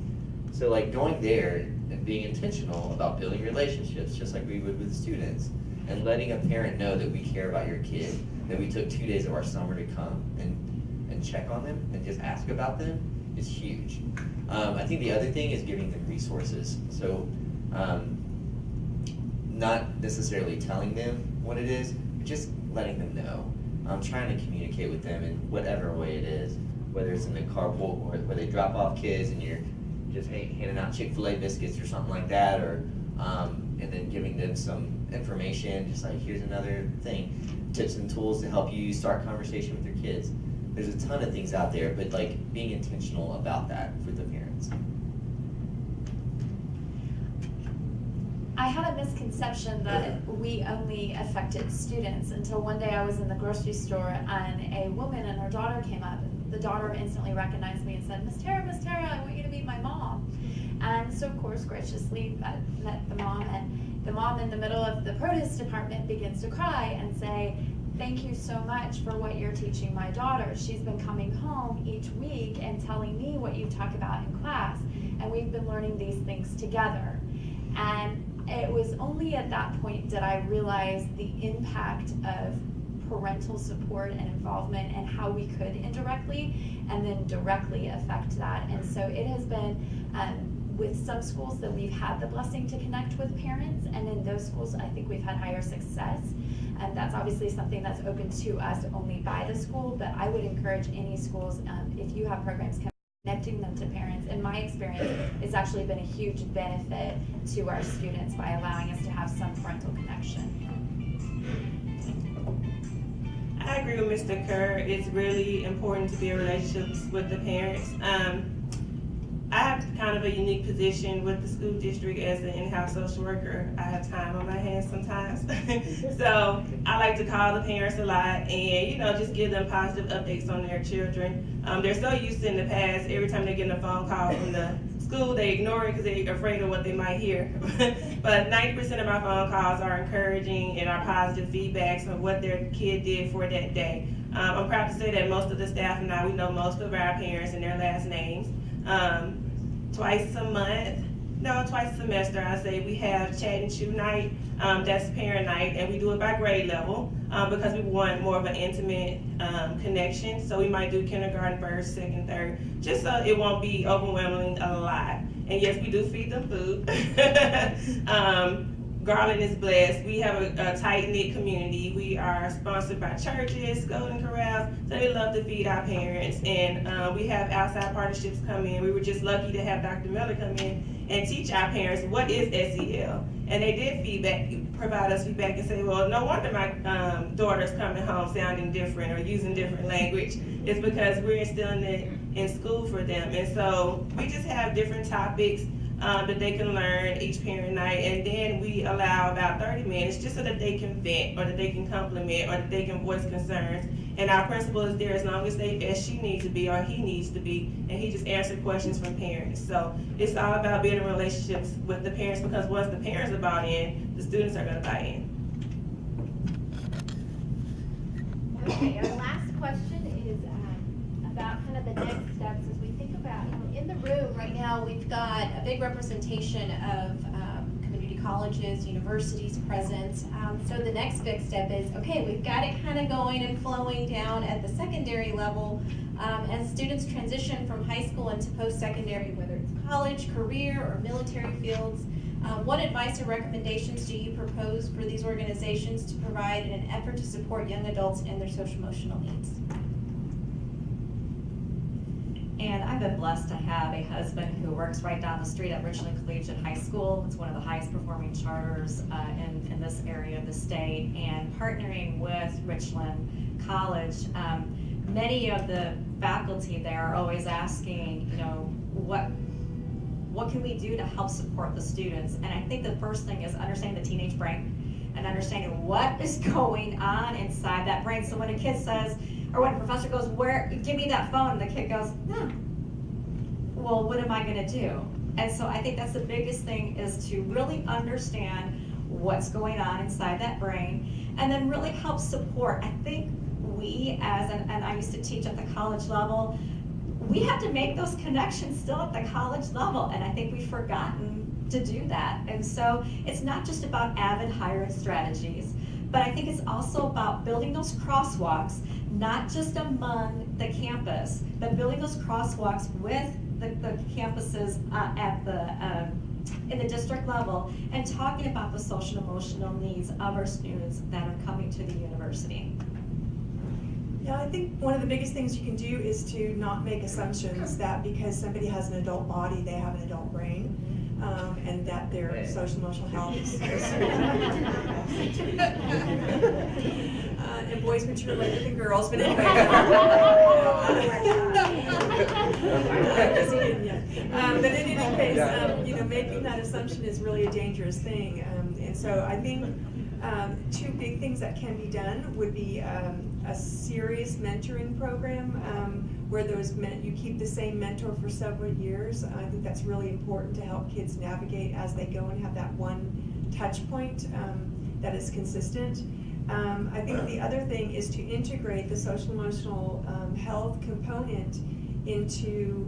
So like going there and being intentional about building relationships, just like we would with students, and letting a parent know that we care about your kid, that we took 2 days of our summer to come and check on them and just ask about them is huge. I think the other thing is giving them resources. So not necessarily telling them what it is, but just letting them know. Trying to communicate with them in whatever way it is, whether it's in the carpool or where they drop off kids and you're just handing out Chick-fil-A biscuits or something like that, or and then giving them some information, just like here's another thing, tips and tools to help you start conversation with your kids. There's a ton of things out there, but like being intentional about that for the parents. I had a misconception that we only affected students until one day I was in the grocery store and a woman and her daughter came up, and the daughter instantly recognized me and said, Miss Tara, I want you to meet my mom. And so of course graciously met the mom, and the mom in the middle of the produce department begins to cry and say, thank you so much for what you're teaching my daughter. She's been coming home each week and telling me what you talk about in class, and we've been learning these things together. And it was only at that point that I realized the impact of parental support and involvement and how we could indirectly and then directly affect that. And so it has been with some schools that we've had the blessing to connect with parents, and in those schools I think we've had higher success. And that's obviously something that's open to us only by the school, but I would encourage any schools, if you have programs connecting them to parents. In my experience, it's actually been a huge benefit to our students by allowing us to have some parental connection. I agree with Mr. Kerr. It's really important to build relationships with the parents. I have kind of a unique position with the school district as an in-house social worker. I have time on my hands sometimes. So I like to call the parents a lot and, just give them positive updates on their children. They're so used to in the past, every time they get a phone call from the school, they ignore it because they're afraid of what they might hear. But 90% of my phone calls are encouraging and are positive feedbacks on what their kid did for that day. I'm proud to say that most of the staff and I, we know most of our parents and their last names. Twice a semester, I say we have chat and chew night. That's parent night, and we do it by grade level because we want more of an intimate connection. So we might do kindergarten, first, second, third, just so it won't be overwhelming a lot. And yes, we do feed them food. Garland is blessed. We have a tight-knit community. We are sponsored by churches, Golden Corrals, so they love to feed our parents. And we have outside partnerships come in. We were just lucky to have Dr. Miller come in and teach our parents what is SEL. And they did provide us feedback and say, well, no wonder my daughter's coming home sounding different or using different language. It's because we're instilling it in school for them. And so we just have different topics that they can learn each parent night, and then we allow about 30 minutes just so that they can vent, or that they can compliment, or that they can voice concerns. And our principal is there as long as she needs to be, or he needs to be, and he just answers questions from parents. So it's all about building relationships with the parents, because once the parents are bought in, the students are gonna buy in. Okay, our last question is about kind of the next steps as we think about, In the room right now, we've got a big representation of community colleges, universities present. So the next big step is, okay, we've got it kind of going and flowing down at the secondary level. As students transition from high school into post-secondary, whether it's college, career, or military fields, what advice or recommendations do you propose for these organizations to provide in an effort to support young adults and their social-emotional needs? And I've been blessed to have a husband who works right down the street at Richland Collegiate High School. It's one of the highest performing charters in this area of the state. And partnering with Richland College, many of the faculty there are always asking, what can we do to help support the students? And I think the first thing is understanding the teenage brain and understanding what is going on inside that brain. So when a kid says, or when a professor goes, give me that phone, and the kid goes, no. Well, what am I gonna do? And so I think that's the biggest thing, is to really understand what's going on inside that brain, and then really help support. I think we, and I used to teach at the college level, we have to make those connections still at the college level, and I think we've forgotten to do that. And so it's not just about avid hiring strategies, but I think it's also about building those crosswalks, not just among the campus, but building those crosswalks with the campuses in the district level, and talking about the social and emotional needs of our students that are coming to the university. Yeah, I think one of the biggest things you can do is to not make assumptions that because somebody has an adult body, they have an adult brain, and that their social emotional health is and boys mature later than girls, but anyway. But in any case, making that assumption is really a dangerous thing, and so I think two big things that can be done would be a serious mentoring program where you keep the same mentor for several years. I think that's really important to help kids navigate as they go and have that one touch point that is consistent. I think the other thing is to integrate the social emotional health component into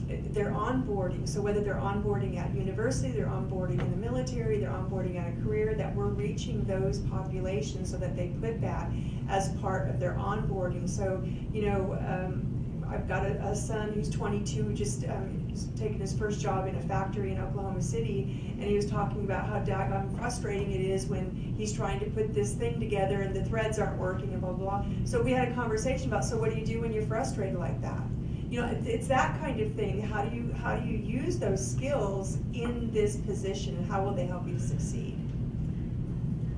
their onboarding. So whether they're onboarding at university, they're onboarding in the military, they're onboarding at a career, that we're reaching those populations so that they put that as part of their onboarding. So, I've got a son who's 22, just taking his first job in a factory in Oklahoma City, and he was talking about how daggone frustrating it is when he's trying to put this thing together and the threads aren't working and blah, blah, blah. So we had a conversation about, so what do you do when you're frustrated like that? It's that kind of thing. How do you use those skills in this position, and how will they help you to succeed?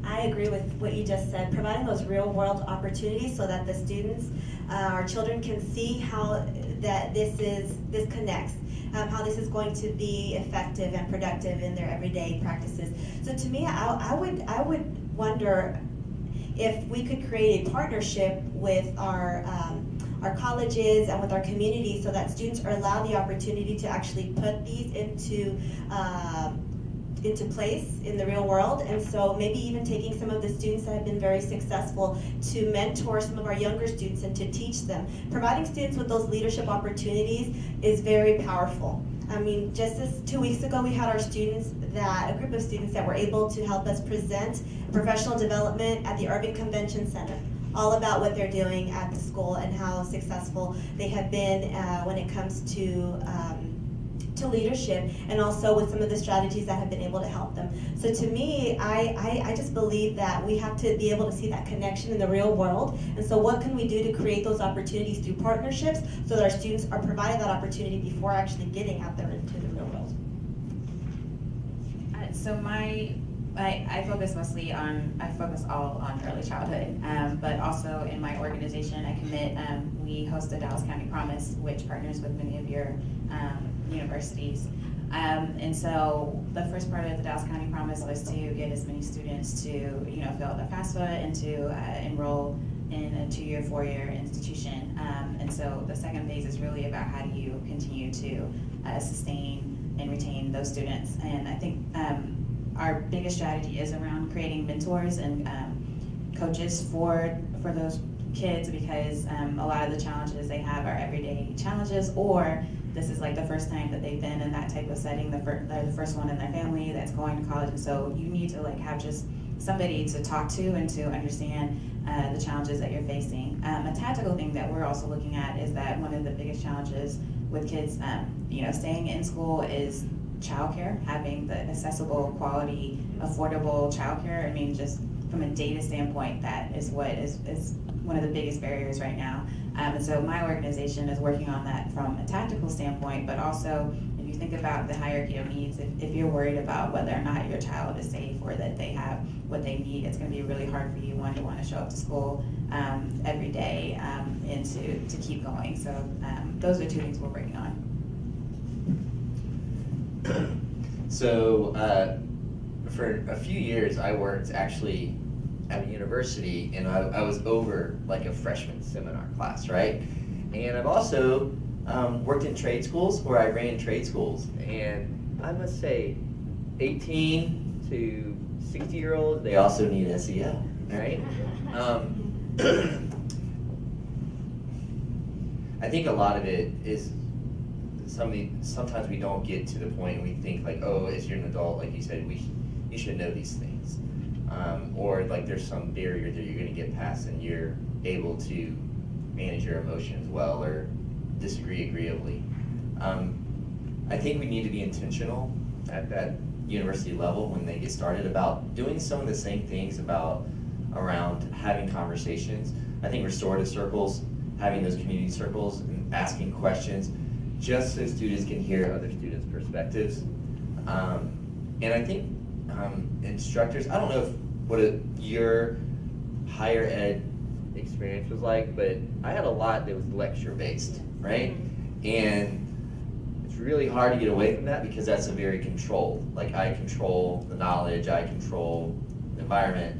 I agree with what you just said, providing those real world opportunities so that the students, our children, can see how that this connects, how this is going to be effective and productive in their everyday practices. So to me, I would wonder if we could create a partnership with our colleges and with our community, so that students are allowed the opportunity to actually put these into place in the real world. And so maybe even taking some of the students that have been very successful to mentor some of our younger students and to teach them. Providing students with those leadership opportunities is very powerful. I mean, just as 2 weeks ago, we had a group of students that were able to help us present professional development at the Urban Convention Center, all about what they're doing at the school and how successful they have been when it comes to leadership, and also with some of the strategies that have been able to help them. So to me, I just believe that we have to be able to see that connection in the real world. And so what can we do to create those opportunities through partnerships so that our students are provided that opportunity before actually getting out there into the real world? So I focus all on early childhood, but also in my organization, I commit, we host the Dallas County Promise, which partners with many of your universities. And so the first part of the Dallas County Promise was to get as many students to, fill out the FAFSA and to enroll in a 2-year, 4-year institution. And so the second phase is really about how do you continue to sustain and retain those students. And I think our biggest strategy is around creating mentors and coaches for those kids, because a lot of the challenges they have are everyday challenges, or this is like the first time that they've been in that type of setting. They're the first one in their family that's going to college, and so you need to have just somebody to talk to and to understand the challenges that you're facing. A tactical thing that we're also looking at is that one of the biggest challenges with kids, staying in school is childcare, having the accessible, quality, affordable childcare. I mean, just from a data standpoint, that is what is one of the biggest barriers right now. And so my organization is working on that from a tactical standpoint, but also if you think about the hierarchy of needs, if you're worried about whether or not your child is safe or that they have what they need, it's going to be really hard for you, one, to want to show up to school every day and to keep going. So those are 2 things we're working on. So for a few years, I worked actually at a university, and I was over a freshman seminar class, right? And I've also worked in trade schools where I ran trade schools, and I must say 18 to 60-year-olds, they also need SEL, right? I think a lot of it is sometimes we don't get to the point and we think oh, as you're an adult, like you said, you should know these things. Or there's some barrier that you're going to get past and you're able to manage your emotions well or disagree agreeably. I think we need to be intentional at that university level when they get started about doing some of the same things around having conversations. I think restorative circles, having those community circles and asking questions just so students can hear other students' perspectives. And I think instructors, I don't know what your higher ed experience was like, but I had a lot that was lecture based, right? And it's really hard to get away from that because that's a very controlled, I control the knowledge, I control the environment.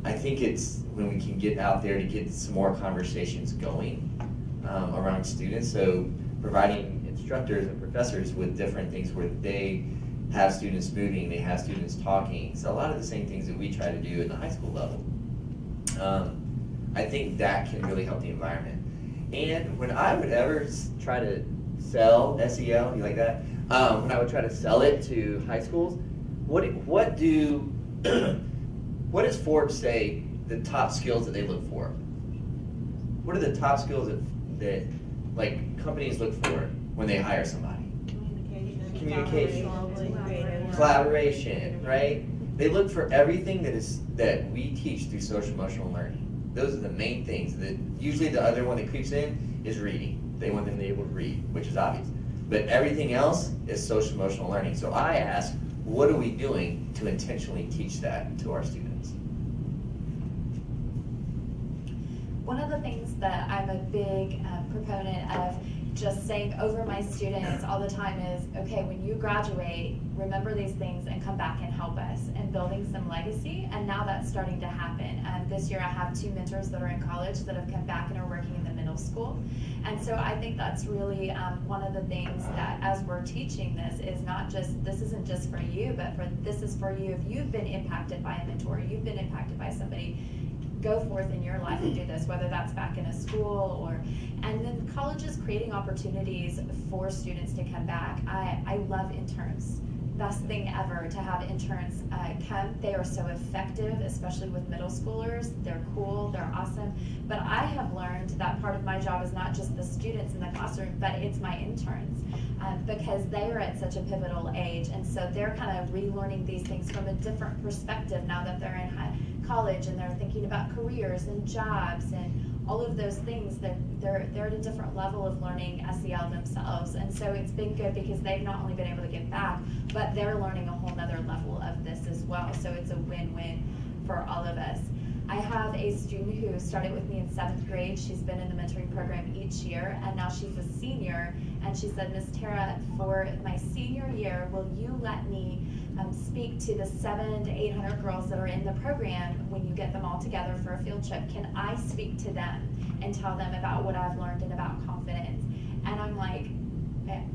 I think it's when we can get out there to get some more conversations going around students. So providing instructors and professors with different things where they have students moving, they have students talking. So a lot of the same things that we try to do at the high school level. I think that can really help the environment. And when I would ever try to sell SEL, you like that? When I would try to sell it to high schools, what does Forbes say the top skills that they look for? What are the top skills that companies look for when they hire somebody? Communication, collaboration, right? They look for everything that we teach through social emotional learning. Those are the main things. That usually the other one that creeps in is reading. They want them to be able to read, which is obvious. But everything else is social emotional learning. So I ask, what are we doing to intentionally teach that to our students? One of the things that I'm a big proponent of just saying over my students all the time is, okay, when you graduate, remember these things and come back and help us, and building some legacy. And now that's starting to happen. This year I have 2 mentors that are in college that have come back and are working in the middle school. And so I think that's really one of the things that as we're teaching this is not just, this isn't just for you, but this is for you. If you've been impacted by a mentor, you've been impacted by somebody, go forth in your life and do this, whether that's back in a school and then colleges creating opportunities for students to come back. I love interns. Best thing ever to have interns come. They are so effective, especially with middle schoolers. They're cool, they're awesome. But I have learned that part of my job is not just the students in the classroom, but it's my interns. Because they are at such a pivotal age, and so they're kind of relearning these things from a different perspective now that they're in college and they're thinking about careers and jobs and all of those things. They're at a different level of learning SEL themselves, and so it's been good because they've not only been able to give back, but they're learning a whole nother level of this as well. So it's a win-win for all of us. I have a student who started with me in 7th grade. She's been in the mentoring program each year, and now she's a senior. And she said, Miss Tara, for my senior year, will you let me speak to the 700 to 800 girls that are in the program when you get them all together for a field trip? Can I speak to them and tell them about what I've learned and about confidence? And I'm like,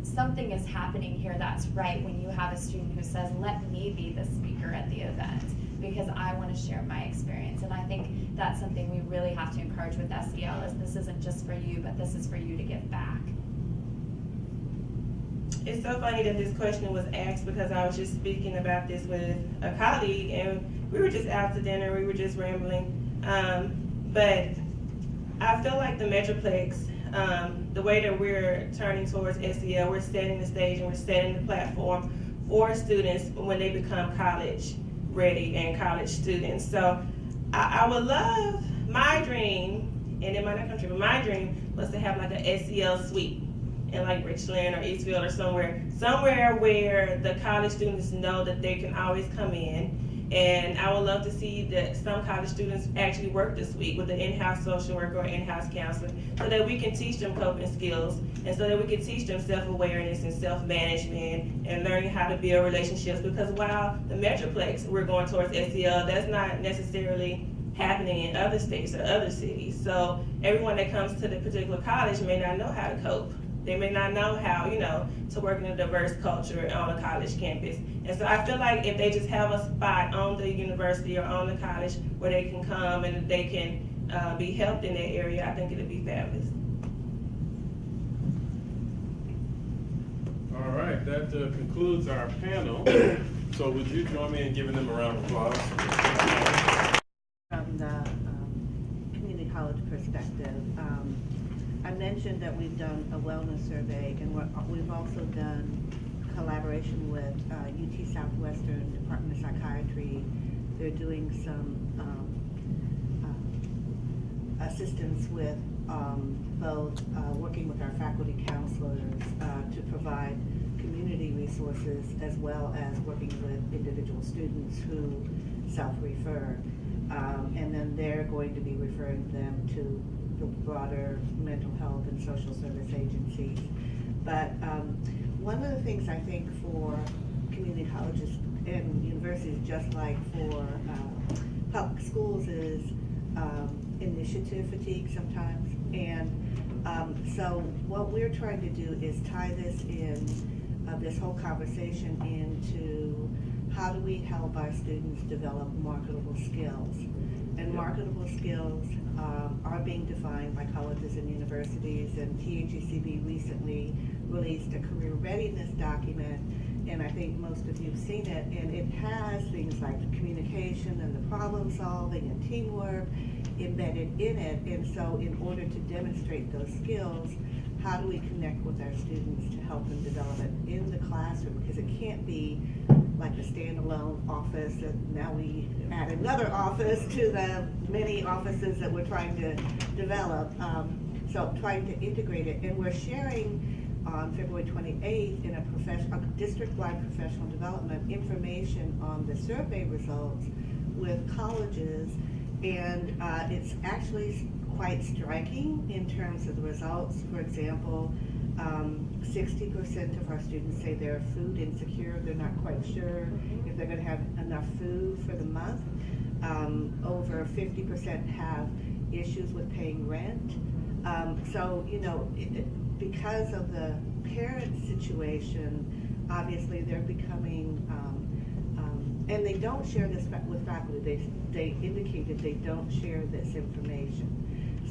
something is happening here that's right when you have a student who says, let me be the speaker at the event because I want to share my experience. And I think that's something we really have to encourage with SEL is this isn't just for you, but this is for you to give back. It's so funny that this question was asked because I was just speaking about this with a colleague and we were just out to dinner, we were just rambling. But I feel like the Metroplex, the way that we're turning towards SEL, we're setting the stage and we're setting the platform for students when they become college ready and college students. So I would love, my dream, and it might not come true, but my dream was to have like a SEL suite in like Richland or Eastfield or somewhere where the college students know that they can always come in. And I would love to see that some college students actually work this week with an in-house social worker or in-house counselor so that we can teach them coping skills and so that we can teach them self-awareness and self-management and learning how to build relationships, because while the Metroplex, we're going towards SEL, that's not necessarily happening in other states or other cities. So everyone that comes to the particular college may not know how to cope. They may not know how, to work in a diverse culture on a college campus. And so I feel like if they just have a spot on the university or on the college where they can come and they can be helped in that area, I think it'd be fabulous. All right, that concludes our panel. So would you join me in giving them a round of applause? From the community college perspective, I mentioned that we've done a wellness survey, and we've also done collaboration with UT Southwestern Department of Psychiatry. They're doing some assistance with both working with our faculty counselors to provide community resources as well as working with individual students who self-refer. And then they're going to be referring them to the broader mental health and social service agencies. But one of the things I think for community colleges and universities, just like for public schools, is initiative fatigue sometimes. And so what we're trying to do is tie this in, this whole conversation into how do we help our students develop marketable skills. And marketable skills are being defined by colleges and universities, and THECB recently released a career readiness document, and I think most of you have seen it, and it has things like communication and the problem solving and teamwork embedded in it. And so in order to demonstrate those skills, how do we connect with our students to help them develop it in the classroom? Because it can't be like a standalone office, and now we add another office to the many offices that we're trying to develop. So trying to integrate it, and we're sharing on February 28th in a district-wide professional development information on the survey results with colleges, and it's actually quite striking in terms of the results. For example, 60% of our students say they're food insecure. They're not quite sure if they're going to have enough food for the month. Over 50% have issues with paying rent. So, because of the parent situation, obviously they're becoming, and they don't share this with faculty. They indicated they don't share this information.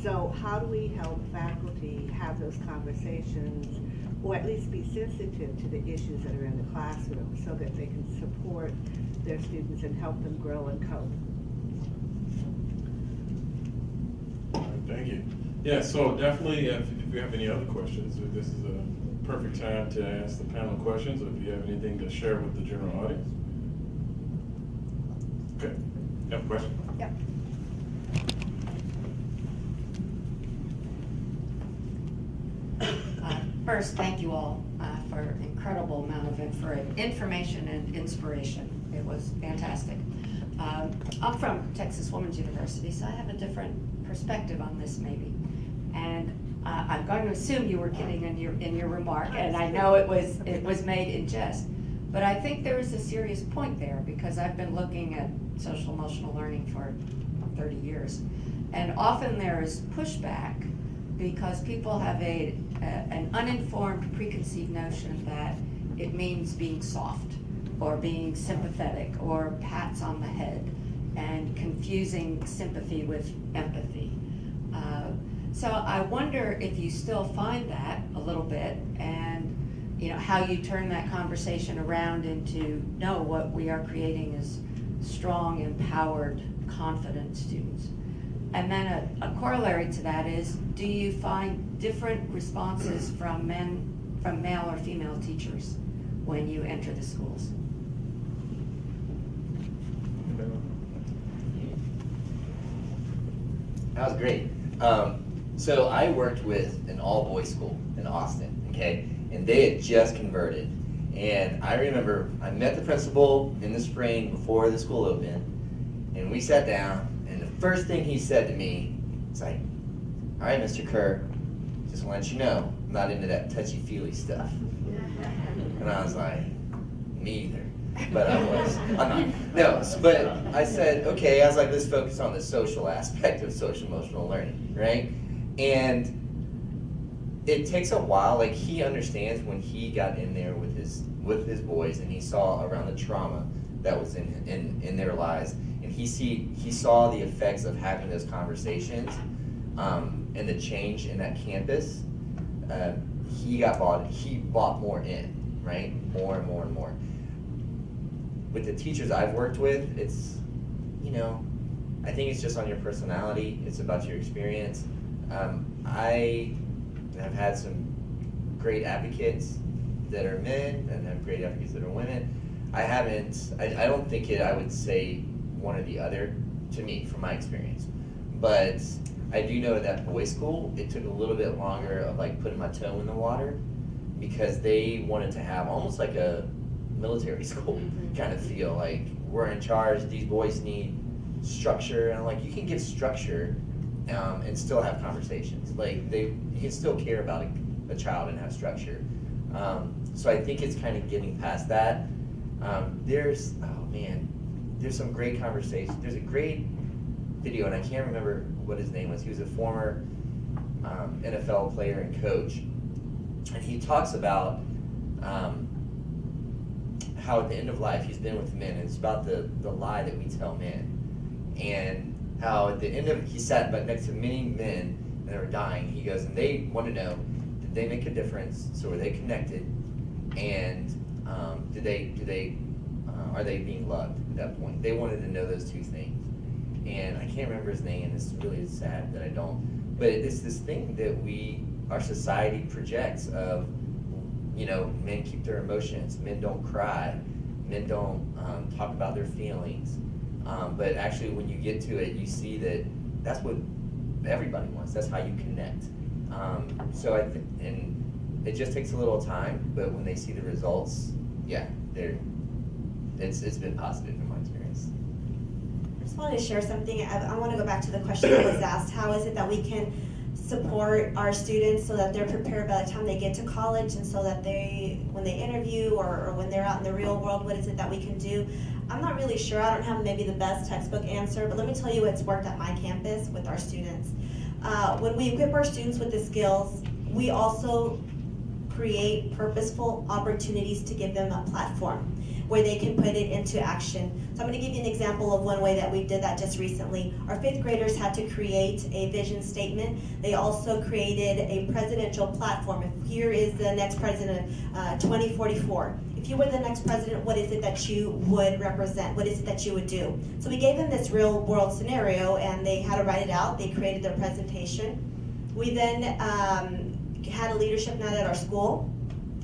So how do we help faculty have those conversations, or at least be sensitive to the issues that are in the classroom so that they can support their students and help them grow and cope? All right, thank you. Yeah, so definitely if you have any other questions, this is a perfect time to ask the panel questions, or if you have anything to share with the general audience. Okay, you have a question? Yep. First, thank you all for an incredible amount of information and inspiration. It was fantastic. I'm from Texas Women's University, so I have a different perspective on this maybe. And I'm going to assume you were kidding in your remark, and I know it was made in jest. But I think there is a serious point there, because I've been looking at social emotional learning for 30 years. And often there is pushback because people have an uninformed preconceived notion that it means being soft or being sympathetic or pats on the head, and confusing sympathy with empathy. So I wonder if you still find that a little bit, and how you turn that conversation around into, no, what we are creating is strong, empowered, confident students. And then a corollary to that is, do you find different responses from male or female teachers when you enter the schools? That was great. So I worked with an all-boys school in Austin, okay? And they had just converted. And I remember I met the principal in the spring before the school opened, and we sat down, and the first thing he said to me was like, all right, Mr. Kerr, just want to let you know, I'm not into that touchy-feely stuff. And I was like, me either. But I was. I'm not. No, but I said, okay, I was like, let's focus on the social aspect of social emotional learning, right? And it takes a while. Like, he understands when he got in there with his boys, and he saw around the trauma that was in their lives, and he saw the effects of having those conversations, and the change in that campus. He bought more in, right? More and more and more. With the teachers I've worked with, it's, I think it's just on your personality. It's about your experience. I have had some great advocates that are men, and have great advocates that are women. I don't think I would say one or the other to me from my experience. But I do know at that boys' school, it took a little bit longer of like putting my toe in the water, because they wanted to have almost like a military school kind of feel, like we're in charge, these boys need structure. And I'm like, you can give structure and still have conversations. Like, you can still care about a child and have structure. So I think it's kind of getting past that. There's some great conversations. There's a great video, and I can't remember what his name was. He was a former NFL player and coach, and he talks about how at the end of life he's been with men, and it's about the lie that we tell men, and how at the end of, he sat but next to many men that were dying. He goes, and they want to know, did they make a difference? So were they connected? And are they being loved at that point? They wanted to know those two things. And I can't remember his name, and it's really sad that I don't. But it's this thing that our society projects of, men keep their emotions, men don't cry, men don't talk about their feelings. But actually, when you get to it, you see that that's what everybody wants. That's how you connect. So and it just takes a little time, but when they see the results, yeah, it's been positive in my experience. I just wanted to share something. I want to go back to the question that was asked. How is it that we can support our students so that they're prepared by the time they get to college, and so that when they interview or when they're out in the real world, what is it that we can do? I'm not really sure. I don't have maybe the best textbook answer, but let me tell you what's worked at my campus with our students. When we equip our students with the skills, we also create purposeful opportunities to give them a platform where they can put it into action. So I'm going to give you an example of one way that we did that just recently. Our 5th graders had to create a vision statement. They also created a presidential platform. If here is the next president, 2044. If you were the next president, what is it that you would represent? What is it that you would do? So we gave them this real world scenario, and they had to write it out. They created their presentation. We then had a leadership night at our school.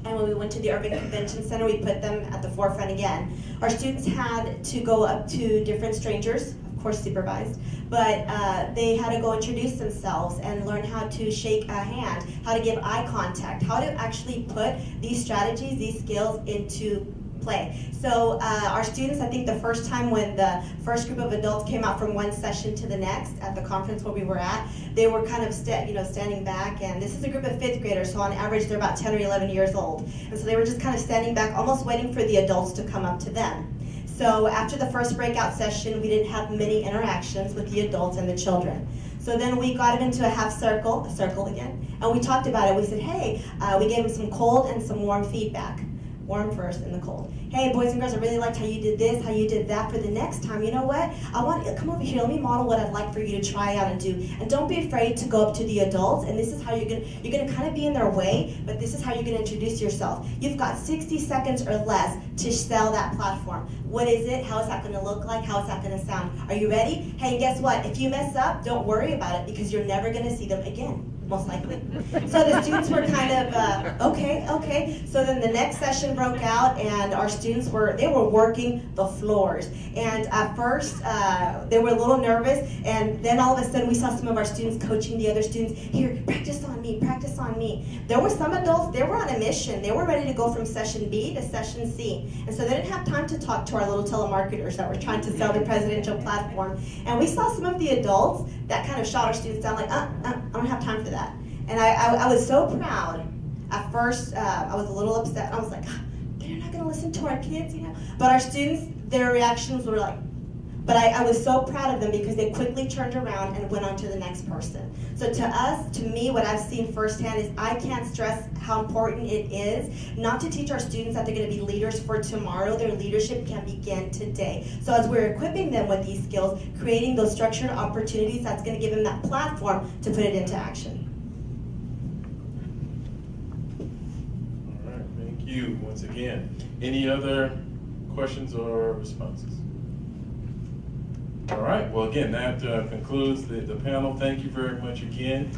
And when we went to the Urban Convention Center, we put them at the forefront again. Our students had to go up to different strangers, of course supervised, but they had to go introduce themselves and learn how to shake a hand, how to give eye contact, how to actually put these strategies, these skills into play. So our students, I think the first time when the first group of adults came out from one session to the next at the conference where we were at, they were kind of standing back, and this is a group of 5th graders, so on average they're about 10 or 11 years old. And so they were just kind of standing back, almost waiting for the adults to come up to them. So after the first breakout session, we didn't have many interactions with the adults and the children. So then we got them into a half circle, a circle again, and we talked about it. We said, hey, we gave them some cold and some warm feedback. Warm first and the cold. Hey, boys and girls, I really liked how you did this, how you did that. For the next time, you know what? I want you to come over here. Let me model what I'd like for you to try out and do. And don't be afraid to go up to the adults. And this is how you're gonna kind of be in their way, but this is how you're gonna introduce yourself. You've got 60 seconds or less to sell that platform. What is it? How is that gonna look like? How is that gonna sound? Are you ready? Hey, and guess what? If you mess up, don't worry about it because you're never gonna see them again. Most likely. So the students were kind of, okay. So then the next session broke out and our students were working the floors. And at first, they were a little nervous, and then all of a sudden we saw some of our students coaching the other students, here, practice on me, practice on me. There were some adults, they were on a mission. They were ready to go from session B to session C. And so they didn't have time to talk to our little telemarketers that were trying to sell the presidential platform. And we saw some of the adults that kind of shot our students down like, I don't have time for that. And I was so proud. At first, I was a little upset. I was like, they're not going to listen to our kids, you know. But our students, their reactions were like, but I was so proud of them because they quickly turned around and went on to the next person. So to us, to me, what I've seen firsthand is I can't stress how important it is not to teach our students that they're going to be leaders for tomorrow. Their leadership can begin today. So as we're equipping them with these skills, creating those structured opportunities, that's going to give them that platform to put it into action. All right, thank you once again. Any other questions or responses? All right, well, again, that concludes the panel. Thank you very much again.